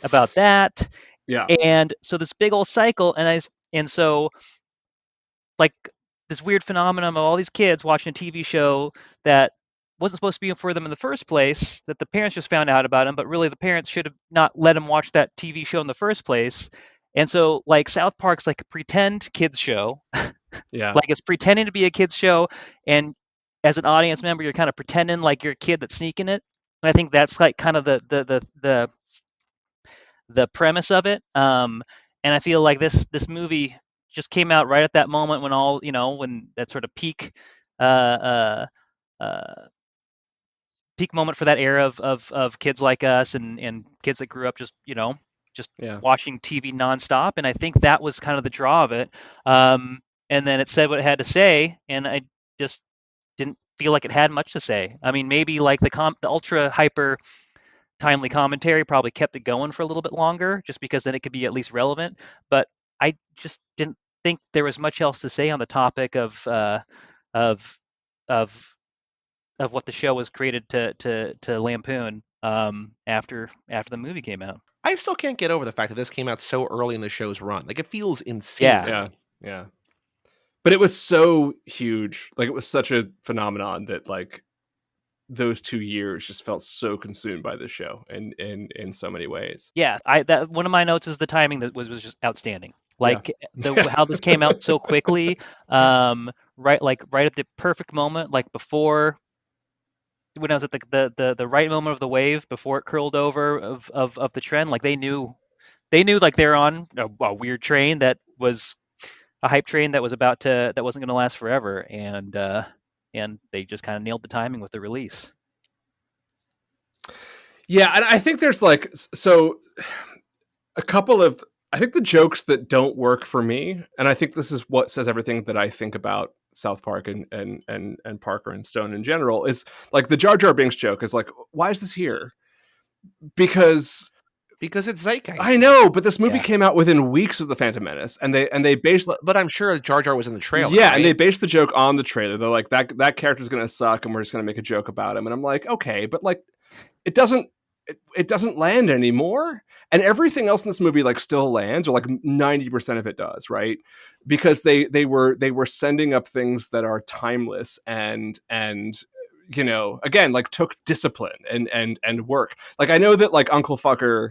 about that. Yeah. And so this big old cycle, and so like this weird phenomenon of all these kids watching a TV show that wasn't supposed to be for them in the first place, that the parents just found out about them, but really the parents should have not let them watch that TV show in the first place. And so like South Park's like a pretend kids show. Yeah. Like it's pretending to be a kids show, and as an audience member, you're kind of pretending like you're a kid that's sneaking it. And I think that's like kind of the premise of it. And I feel like this movie just came out right at that moment when all when that sort of peak peak moment for that era of kids like us and kids that grew up just watching TV nonstop. And I think that was kind of the draw of it. And then it said what it had to say, and I just didn't feel like it had much to say. I mean, maybe like the ultra hyper timely commentary probably kept it going for a little bit longer, just because then it could be at least relevant. But I just didn't think there was much else to say on the topic of what the show was created to lampoon after the movie came out. I still can't get over the fact that this came out so early in the show's run. Like, it feels insane. Yeah. But it was so huge. Like, it was such a phenomenon that like those 2 years just felt so consumed by this show in so many ways. Yeah, that one of my notes is the timing that was just outstanding. Like how this came out so quickly, right at the perfect moment, like before, when I was at the right moment of the wave before it curled over of the trend. Like they knew like they're on a weird train that was a hype train that wasn't going to last forever, and they just kind of nailed the timing with the release. Yeah, and I think there's like a couple of, I think, the jokes that don't work for me, and I think this is what says everything that I think about South Park and Parker and Stone in general, is like the Jar Jar Binks joke is like, why is this here? Because it's zeitgeist. I know, but this movie came out within weeks of The Phantom Menace, and they based. But I'm sure Jar Jar was in the trailer. Yeah, right? And they based the joke on the trailer. They're like, that character's gonna suck, and we're just gonna make a joke about him. And I'm like, okay, but like, it doesn't land anymore. And everything else in this movie like still lands, or like 90% of it does, right? Because they were sending up things that are timeless and again, like took discipline and work. Like, I know that like Uncle Fucker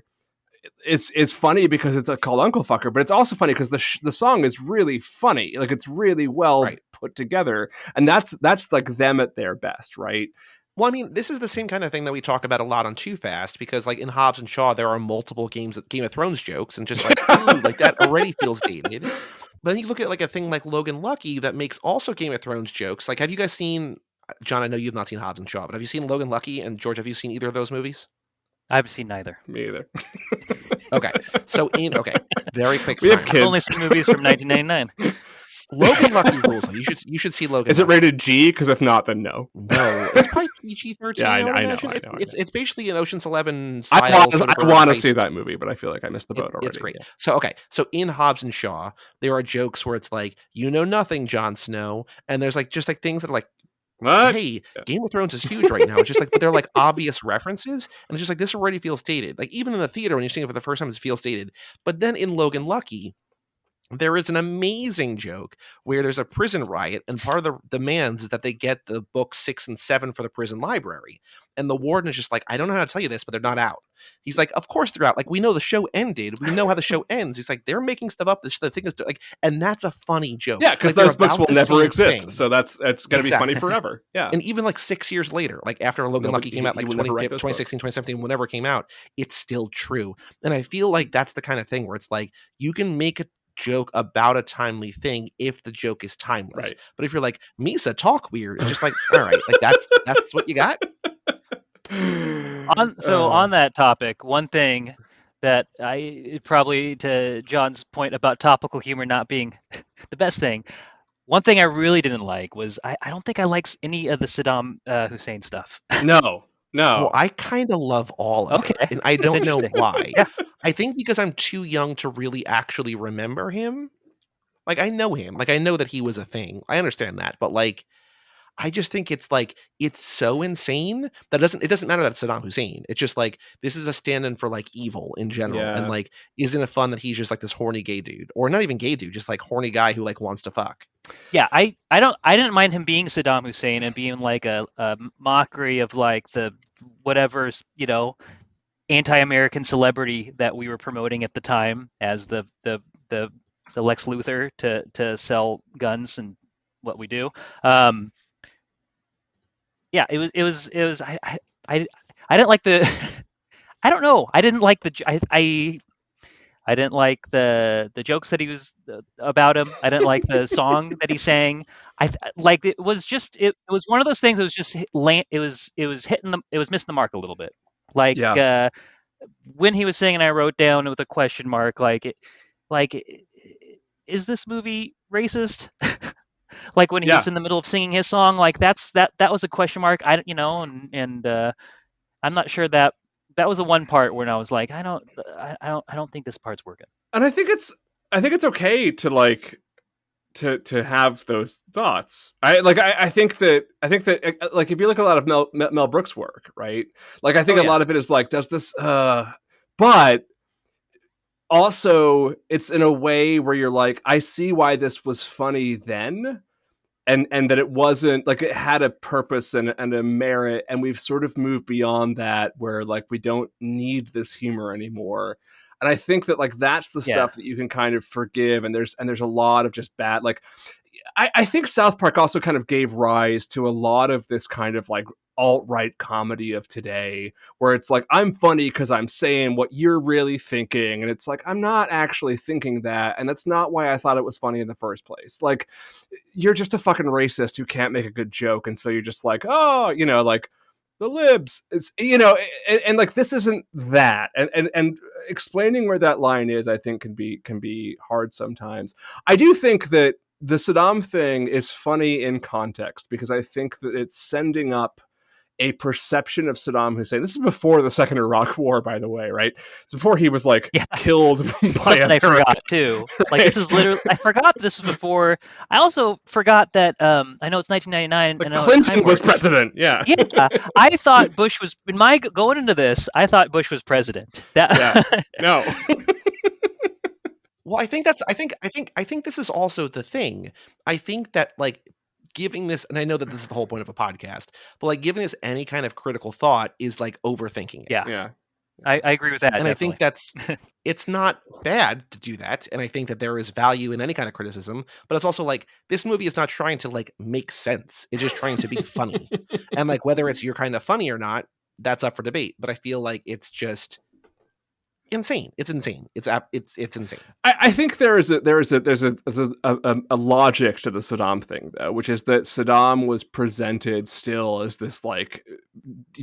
is funny because it's called Uncle Fucker, but it's also funny because the song is really funny. Like, it's really well put together, and that's like them at their best, right? Well, I mean, this is the same kind of thing that we talk about a lot on Too Fast, because like in Hobbs and Shaw, there are multiple Game of Thrones jokes, and just like, ooh, like that already feels dated. But then you look at like a thing like Logan Lucky that makes also Game of Thrones jokes. Like, have you guys seen, John, I know you've not seen Hobbs and Shaw, but have you seen Logan Lucky? And George, have you seen either of those movies? I've seen neither. Me either. Okay. So very quick. We have kids. I've only seen movies from 1999. Logan Lucky rules. You should see Logan. Is it rated G? Because if not, then no. No, it's probably PG-13. Yeah, I would I know. imagine. It's basically an Ocean's 11 style. I want to see that movie, but I feel like I missed the boat already. It's great. Yeah. So in Hobbs and Shaw, there are jokes where it's like, you know nothing, Jon Snow, and there's like just like things that are like, what? Hey, Game of Thrones is huge right now. It's just like, but they're like obvious references, and it's just like this already feels dated. Like even in the theater when you're seeing it for the first time, it feels dated. But then in Logan Lucky, there is an amazing joke where there's a prison riot, and part of the demands is that they get the books 6 and 7 for the prison library. And the warden is just like, I don't know how to tell you this, but they're not out. He's like, of course they're out. Like, we know the show ended. We know how the show ends. He's like, they're making stuff up. The thing is, like, and that's a funny joke. Yeah, because like, those books will never exist. Thing. So it's going to be funny forever. Yeah. And even like 6 years later, like after Logan Lucky came out, like 2016, 2017, whenever it came out, it's still true. And I feel like that's the kind of thing where it's like, you can make a joke about a timely thing if the joke is timeless. Right. But if you're like, Misa, talk weird, it's just like, all right, like that's what you got. On that topic, one thing that I probably, to John's point about topical humor not being the best thing, one thing I really didn't like was I don't think I liked any of the Saddam Hussein stuff. No. Well, I kind of love all of it, and I don't know why. Yeah. I think because I'm too young to really actually remember him. Like, I know him. Like, I know that he was a thing. I understand that. But, like, I just think it's, like, it's so insane that it doesn't matter that it's Saddam Hussein. It's just, like, this is a stand-in for, like, evil in general. Yeah. And, like, isn't it fun that he's just, like, this horny gay dude? Or not even gay dude, just, like, horny guy who, like, wants to fuck. Yeah, I didn't mind him being Saddam Hussein and being like a mockery of like the whatever's, you know, anti-American celebrity that we were promoting at the time as the Lex Luthor to sell guns and what we do. Yeah, it was I didn't like the I don't know. I didn't like I didn't like the jokes that he was about him. I didn't like the song that he sang. Like it was one of those things that was just it was missing the mark a little bit. Like when he was singing, I wrote down with a question mark is this movie racist? Like when he's in the middle of singing his song, like that was a question mark. I'm not sure that was the one part where I was like, I don't think this part's working. And I think it's okay to like to have those thoughts. I think that like if you look at a lot of Mel Brooks work, right? Like I think a lot of it is like, does this but also it's in a way where you're like, I see why this was funny then. And that it wasn't like it had a purpose and a merit, and we've sort of moved beyond that where like we don't need this humor anymore. And I think that like that's the stuff that you can kind of forgive. And there's a lot of just bad, like I think South Park also kind of gave rise to a lot of this kind of like alt-right comedy of today, where it's like, I'm funny because I'm saying what you're really thinking, and it's like, I'm not actually thinking that, and that's not why I thought it was funny in the first place. Like, you're just a fucking racist who can't make a good joke, and so you're just like, oh, you know, like the libs, it's, you know, and like this isn't that, and explaining where that line is, I think can be hard sometimes. I do think that the Saddam thing is funny in context because I think that it's sending up a perception of Saddam Hussein. This is before the Second Iraq War, by the way, right? It's before he was like killed by I forgot too. Like right. This is literally, I forgot this was before. I also forgot that I know it's 1999 and Clinton was president. Yeah. I thought Bush was going into this. I thought Bush was president. No. Well, I think this is also the thing. I think that like giving this, and I know that this is the whole point of a podcast, but like giving this any kind of critical thought is like overthinking it. Yeah. I agree with that. And definitely. I think it's not bad to do that. And I think that there is value in any kind of criticism, but it's also like, this movie is not trying to like make sense. It's just trying to be funny. And like, whether it's your kind of funny or not, that's up for debate. But I feel like it's just insane. It's insane. It's insane. I think there's a logic to the Saddam thing though, which is that Saddam was presented still as this like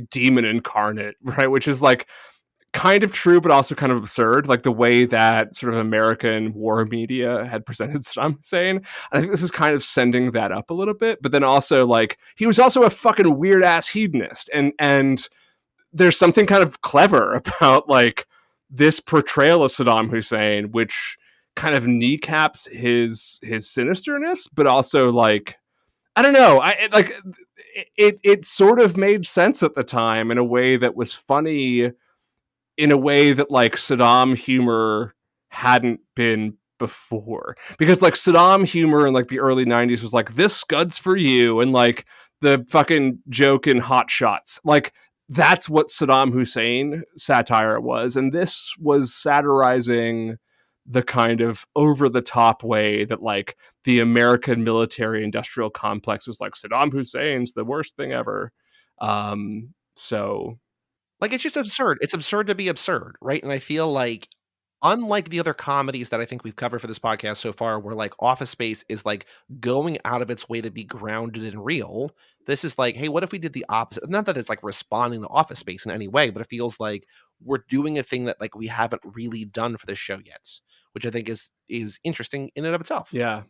demon incarnate, right? Which is like kind of true, but also kind of absurd, like the way that sort of American war media had presented Saddam Hussein. I think this is kind of sending that up a little bit, but then also like he was also a fucking weird ass hedonist, and there's something kind of clever about like this portrayal of Saddam Hussein, which kind of kneecaps his sinisterness, but also like I don't know, it sort of made sense at the time in a way that was funny, in a way that like Saddam humor hadn't been before. Because like Saddam humor in like the early 90s was like this scud's for you, and like the fucking joke in Hot Shots. Like that's what Saddam Hussein satire was, and this was satirizing the kind of over the top way that like the American military industrial complex was like Saddam Hussein's the worst thing ever. So Like, it's just absurd. It's absurd to be absurd, right? And I feel like, unlike the other comedies that I think we've covered for this podcast so far, where like Office Space is like going out of its way to be grounded and real, this is like, hey, what if we did the opposite? Not that it's like responding to Office Space in any way, but it feels like we're doing a thing that like we haven't really done for this show yet, which I think is interesting in and of itself. yeah.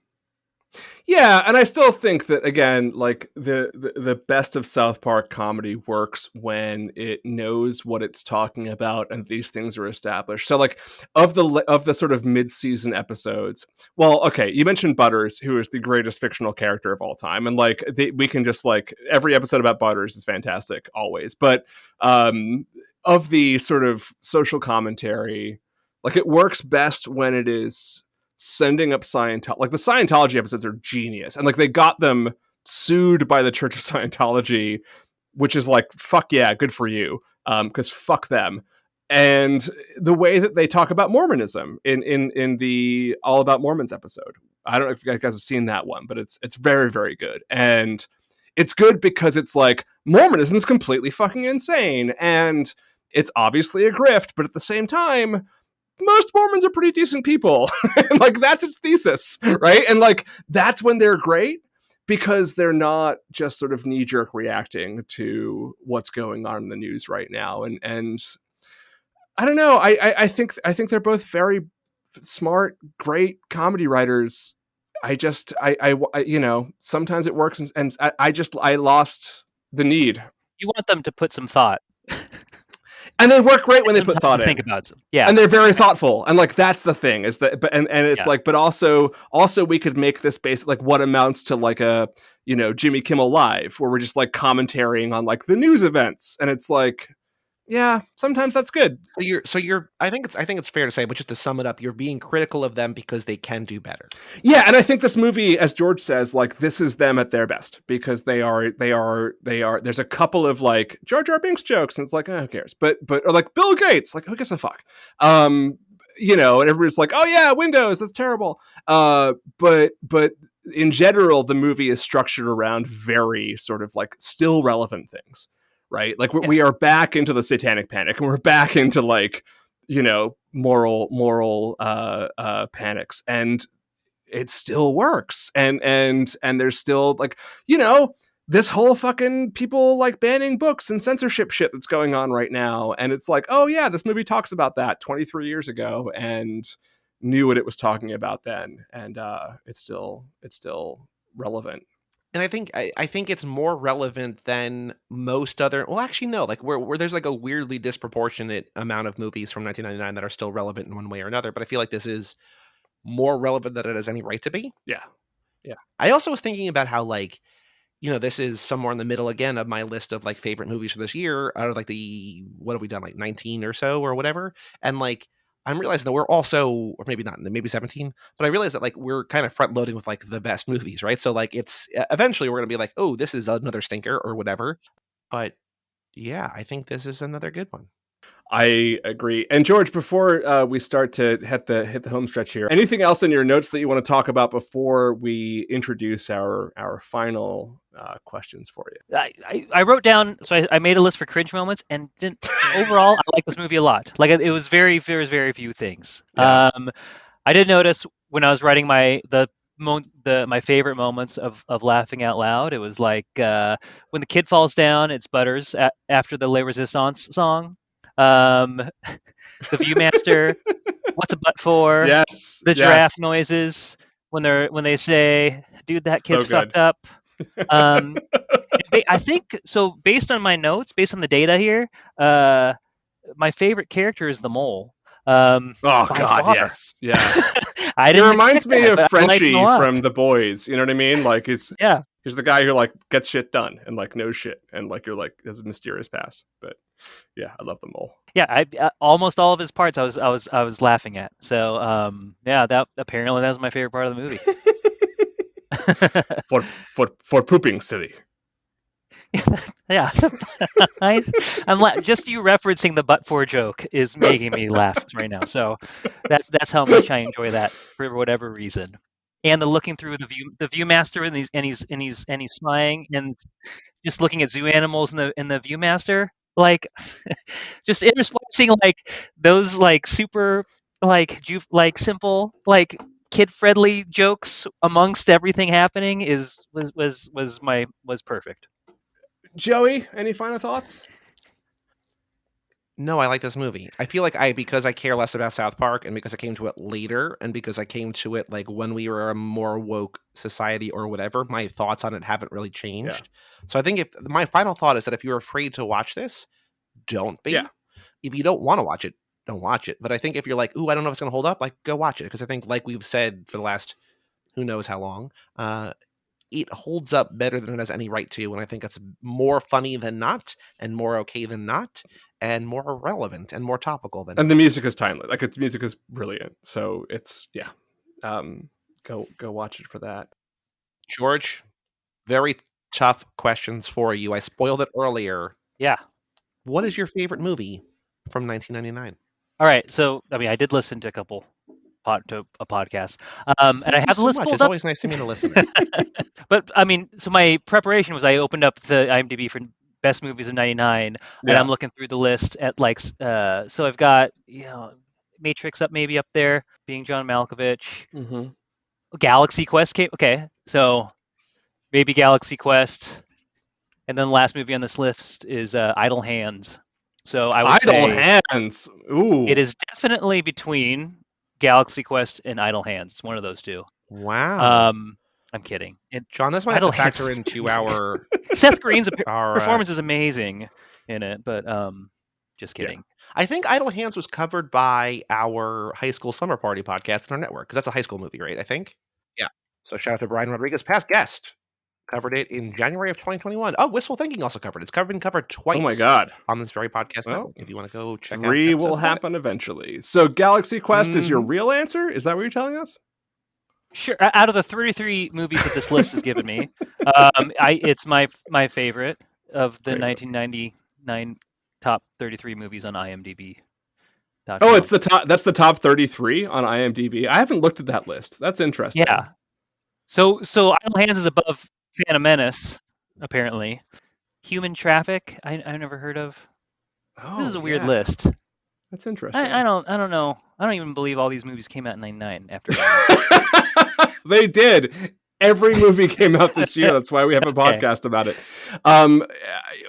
Yeah, and I still think that again, like the best of South Park comedy works when it knows what it's talking about and these things are established. So like of the sort of mid-season episodes, well, okay, you mentioned Butters, who is the greatest fictional character of all time, and like we can just like every episode about Butters is fantastic always. But of the sort of social commentary, like it works best when it is sending up Scientology. Like the Scientology episodes are genius, and like they got them sued by the Church of Scientology, which is like fuck yeah, good for you, because fuck them. And the way that they talk about Mormonism in the All About Mormons episode, I don't know if you guys have seen that one, but it's very very good, and it's good because it's like Mormonism is completely fucking insane, and it's obviously a grift, but at the same time most Mormons are pretty decent people. And like that's its thesis, right? And like that's when they're great, because they're not just sort of knee-jerk reacting to what's going on in the news right now. And I don't know. I think they're both very smart, great comedy writers. I you know, sometimes it works, and I lost the need. You want them to put some thought. And they work great when they put thought in. Think about some, yeah, and they're very thoughtful. And like that's the thing is that, and it's like, but also we could make this basic like what amounts to like a Jimmy Kimmel Live, where we're just like commentating on like the news events, and it's like, yeah, sometimes that's good. So you're I think it's fair to say, but just to sum it up, you're being critical of them because they can do better. Yeah, and I think this movie, as George says, like this is them at their best, because they are there's a couple of like Jar Jar Binks jokes, and it's like, who cares? But or like Bill Gates, like who gives a fuck? And everybody's like, oh yeah, Windows, that's terrible. But in general, the movie is structured around very sort of like still relevant things. Right, like we are back into the Satanic Panic, and we're back into like moral panics, and it still works, and there's still like this whole fucking people like banning books and censorship shit that's going on right now, and it's like, oh yeah, this movie talks about that 23 years ago and knew what it was talking about then, and it's still relevant. And I think it's more relevant than most other. Well, actually, no. Like where there's like a weirdly disproportionate amount of movies from 1999 that are still relevant in one way or another. But I feel like this is more relevant than it has any right to be. Yeah. I also was thinking about how like this is somewhere in the middle again of my list of like favorite movies for this year out of like the what have we done, like 19 or so or whatever, and like. I'm realizing that we're also, or maybe not, maybe 17, but I realize that like we're kind of front loading with like the best movies, right? So like it's eventually we're going to be like, oh, this is another stinker or whatever. But yeah, I think this is another good one. I agree. And George, before we start to hit the home stretch here, anything else in your notes that you want to talk about before we introduce our final questions for you? I wrote down, so I made a list for cringe moments, and overall I like this movie a lot. Like it was very few things. Yeah. I did notice when I was writing my favorite moments of laughing out loud. It was like when the kid falls down, it's Butters after the Les Resistance song. the Viewmaster, What's a Butt For, Yes. the giraffe noises when they say, "Dude, that kid's fucked up." I think so. Based on my notes, based on the data here, my favorite character is the mole. Oh by God, far. yes, yeah. I It didn't reminds expect me that, of but I like him Frenchie a lot. from The Boys. You know what I mean? Like he's Yeah. the guy who like gets shit done and like knows shit and like you're like has a mysterious past. But yeah, I love the mole. Yeah, I almost all of his parts I was laughing at. So yeah, that apparently that's my favorite part of the movie. for pooping silly. Yeah, I'm just you referencing the but for joke is making me laugh right now. So that's how much I enjoy that for whatever reason. And the looking through the Viewmaster and he's spying and just looking at zoo animals in the Viewmaster, like just interspersing like those like super like simple like kid friendly jokes amongst everything happening was perfect. Joey, any final thoughts? No, I like this movie. I feel like because I care less about South Park and because I came to it later and because I came to it like when we were a more woke society or whatever, my thoughts on it haven't really changed. Yeah. So I think if my final thought is that if you're afraid to watch this, don't be. Yeah. If you don't want to watch it, don't watch it. But I think if you're like, ooh, I don't know if it's going to hold up, like go watch it. Because I think like we've said for the last who knows how long, it holds up better than it has any right to, and I think it's more funny than not, and more okay than not, and more relevant and more topical than. And the music is timely. Like its music is brilliant. So it's go watch it for that. George, very tough questions for you. I spoiled it earlier. Yeah. What is your favorite movie from 1999? All right, so I mean, I did listen to a couple to a podcast, and I have the list pulled up. It's always nice to meet a listener. But I mean, so my preparation was I opened up the IMDb for best movies of '99, and I'm looking through the list at like so I've got Matrix maybe up there, being John Malkovich. Mm-hmm. Galaxy Quest came. Okay, so maybe Galaxy Quest, and then the last movie on this list is Idle Hands. So I would say Idle Hands. Ooh, it is definitely between Galaxy Quest and Idle Hands. It's one of those two. Wow. I'm kidding. John, this might have to factor into our Seth Green's performance is amazing in it, but just kidding. Yeah. I think Idle Hands was covered by our high school summer party podcast on our network because that's a high school movie, right? I think. Yeah. So shout out to Brian Rodriguez, past guest. Covered it in January of 2021. Oh, Wistful Thinking also covered it. It's been covered twice. Oh my God. On this very podcast network. If you want to go check out. 3 will happen eventually. So Galaxy Quest is your real answer? Is that what you're telling us? Sure. Out of the 33 movies that this list has given me, it's my favorite of the 1999 top 33 movies on IMDb. Oh, it's the top. That's the top 33 on IMDb. I haven't looked at that list. That's interesting. Yeah. So Idle Hands is above Phantom Menace, apparently. Human Traffic, I've never heard of. This is a weird list. That's interesting. I don't know. I don't even believe all these movies came out in '99 after. They did. Every movie came out this year. That's why we have a podcast about it.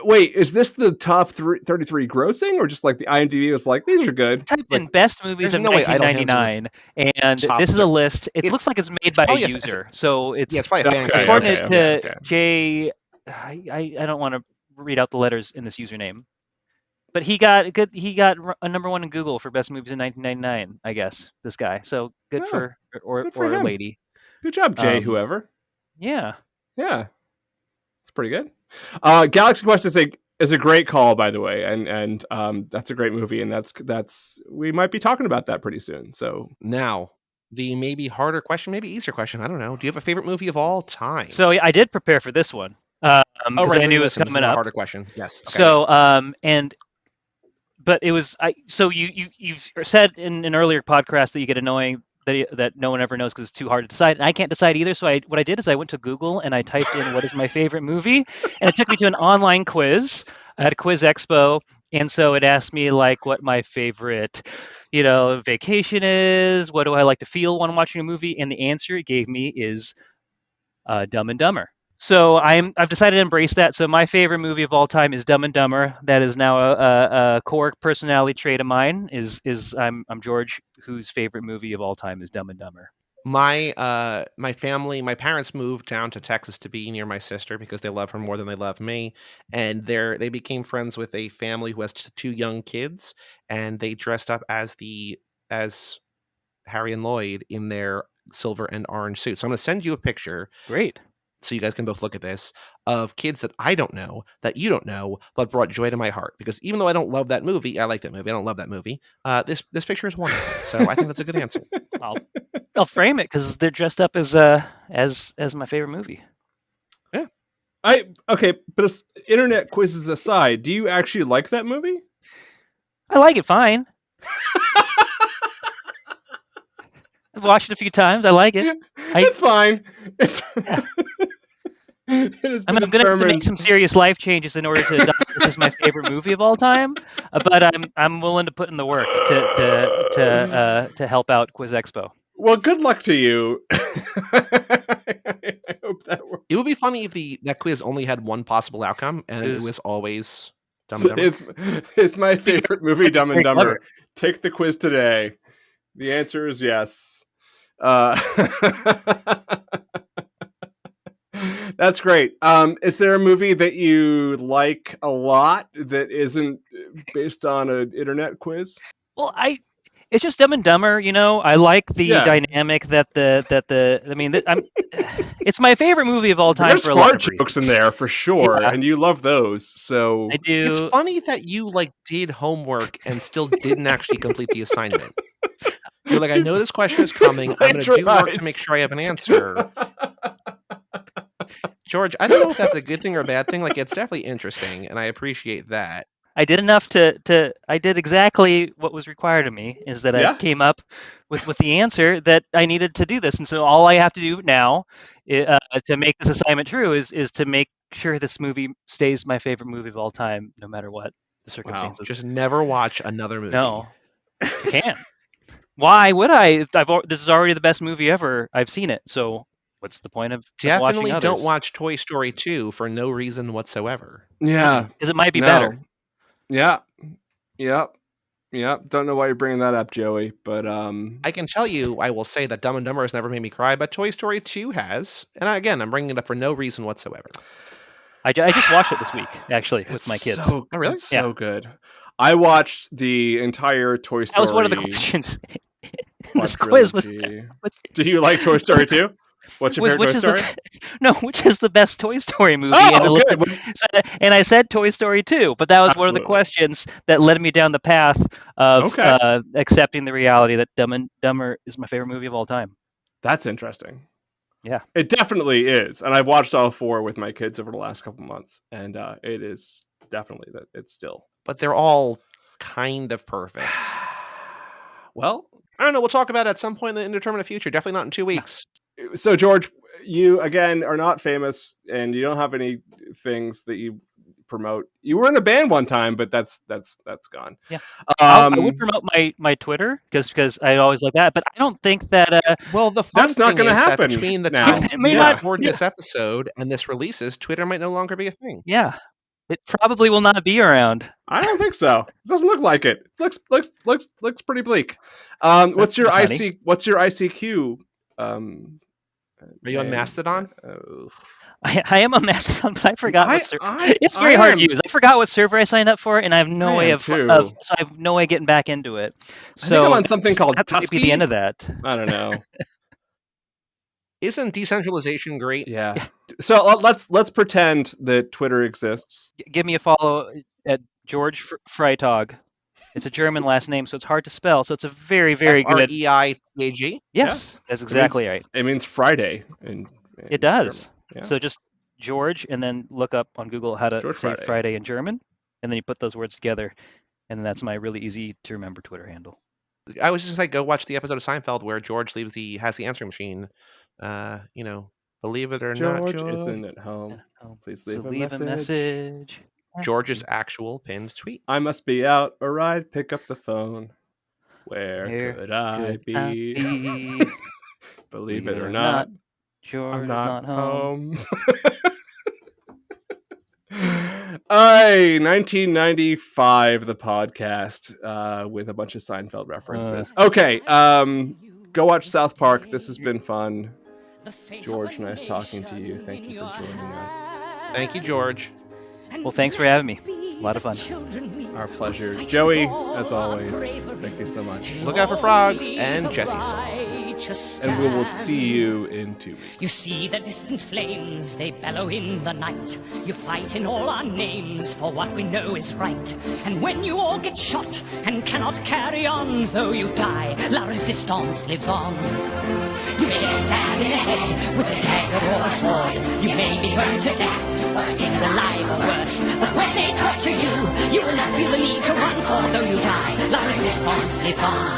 Wait, is this the top 33 grossing, or just like the IMDb was like, these are good? Type in best movies of 1999, and this is a list. It looks like it's made by a user, so it's according to Jay. I don't want to read out the letters in this username, but he got a number one in Google for best movies in 1999. I guess this guy. So good for a lady. Good job, Jay. Whoever. Yeah. It's pretty good. Galaxy Quest is a great call, by the way, and that's a great movie, and that's we might be talking about that pretty soon. So now the maybe harder question, maybe easier question. I don't know. Do you have a favorite movie of all time? So I did prepare for this one because I knew it was coming up. Harder question. Yes. Okay. So but it was So you've said in an earlier podcast that you get annoying that no one ever knows because it's too hard to decide. And I can't decide either. So what I did is I went to Google and I typed in what is my favorite movie, and it took me to an online quiz at a Quiz Expo. And so it asked me like what my favorite, vacation is. What do I like to feel when I'm watching a movie? And the answer it gave me is Dumb and Dumber. So I've decided to embrace that. So my favorite movie of all time is Dumb and Dumber. That is now a core personality trait of mine. I'm George, whose favorite movie of all time is Dumb and Dumber. My parents moved down to Texas to be near my sister because they love her more than they love me, and they became friends with a family who has two young kids, and they dressed up as Harry and Lloyd in their silver and orange suits. So I'm going to send you a picture. Great. So you guys can both look at this, of kids that I don't know, that you don't know, but brought joy to my heart. Because even though I don't love that movie, I like that movie. I don't love that movie. This picture is wonderful. So I think that's a good answer. I'll frame it because they're dressed up as my favorite movie. Yeah. Okay, but internet quizzes aside, do you actually like that movie? I like it fine. I've watched it a few times. I like it. It's fine. Yeah. I'm going to have to make some serious life changes in order to adopt this as my favorite movie of all time. But I'm willing to put in the work to help out Quiz Expo. Well, good luck to you. I hope that works. It would be funny if that quiz only had one possible outcome, and it was always Dumb and Dumber. Is my favorite movie Dumb and Dumber? Take the quiz today. The answer is yes. That's great. Is there a movie that you like a lot that isn't based on an internet quiz? Well, it's just Dumb and Dumber, you know. I like the dynamic it's my favorite movie of all time. There's for a lot of jokes in there for sure, and you love those. So I do. It's funny that you did homework and still didn't actually complete the assignment. You're like, I know this question is coming. I'm going to do work to make sure I have an answer. George, I don't know if that's a good thing or a bad thing. It's definitely interesting, and I appreciate that. I did enough I did exactly what was required of me, is that I came up with the answer that I needed to do this. And so all I have to do now to make this assignment true is to make sure this movie stays my favorite movie of all time, no matter what the circumstances. Wow. Just never watch another movie. No, you can't. Why would I? This is already the best movie ever. I've seen it. So what's the point of definitely watching don't watch Toy Story 2 for no reason whatsoever. Yeah. Because it might be better. Yeah. Yep. Don't know why you're bringing that up, Joey, but I can tell you, I will say that Dumb and Dumber has never made me cry, but Toy Story 2 has. And I'm bringing it up for no reason whatsoever. I just watched it this week, actually, with my kids. Oh, really? It's so good. I watched the entire Toy Story. That was one of the questions in this quiz. Do you like Toy Story 2? What's your favorite Toy Story? Which is the best Toy Story movie? Oh, good. And I said Toy Story 2, but that was one of the questions that led me down the path of accepting the reality that Dumb and Dumber is my favorite movie of all time. That's interesting. Yeah. It definitely is. And I've watched all four with my kids over the last couple months, and it is definitely that it's still. But they're all kind of perfect. Well, I don't know. We'll talk about it at some point in the indeterminate future. Definitely not in 2 weeks. So, George, you, again, are not famous, and you don't have any things that you promote. You were in a band one time, but that's gone. Yeah. I would promote my Twitter because I always like that, but I don't think that. Well, the fun that's not going to happen between the now. time we record this episode and this releases, Twitter might no longer be a thing. Yeah. It probably will not be around. I don't think so. It doesn't look like it. It looks pretty bleak. What's your ICQ? Are you on Mastodon? I am on Mastodon, but I forgot what server. It's very hard to use. I forgot what server I signed up for, and I have no way of so I have no way of getting back into it. So I think I'm on something called that might be the end of that. I don't know. Isn't decentralization great? Yeah. So let's pretend that Twitter exists. Give me a follow at George Freitag. It's a German last name, so it's hard to spell. So it's a very, very good. Freitag? Yes, that's exactly right. It means Friday. It does. Yeah. So just George, and then look up on Google how to say Friday in German, and then you put those words together, and then that's my really easy to remember Twitter handle. I was just like, go watch the episode of Seinfeld where George has the answering machine. Believe it or not, George isn't at home. Please leave a message. George's actual pinned tweet. I must be out a ride. Pick up the phone. Where could I be? Believe it or not, George I'm not home. 1995, the podcast with a bunch of Seinfeld references. Okay, go watch South Park. This has been fun. George, nice talking to you. Thank you for joining us. Thank you, George. Well, thanks for having me. A lot of fun. Our pleasure. Joey, as always, thank you so much. Look out for frogs and Jesse's song. And we will see you in 2 weeks. You see the distant flames, they bellow in the night. You fight in all our names for what we know is right. And when you all get shot and cannot carry on, though you die, La Resistance lives on. You may get stabbed in the head with a dagger or a sword. You may be burned to death or skinned alive or worse. But when they torture you, you will not feel the need to run, for though you die, La Resistance lives on.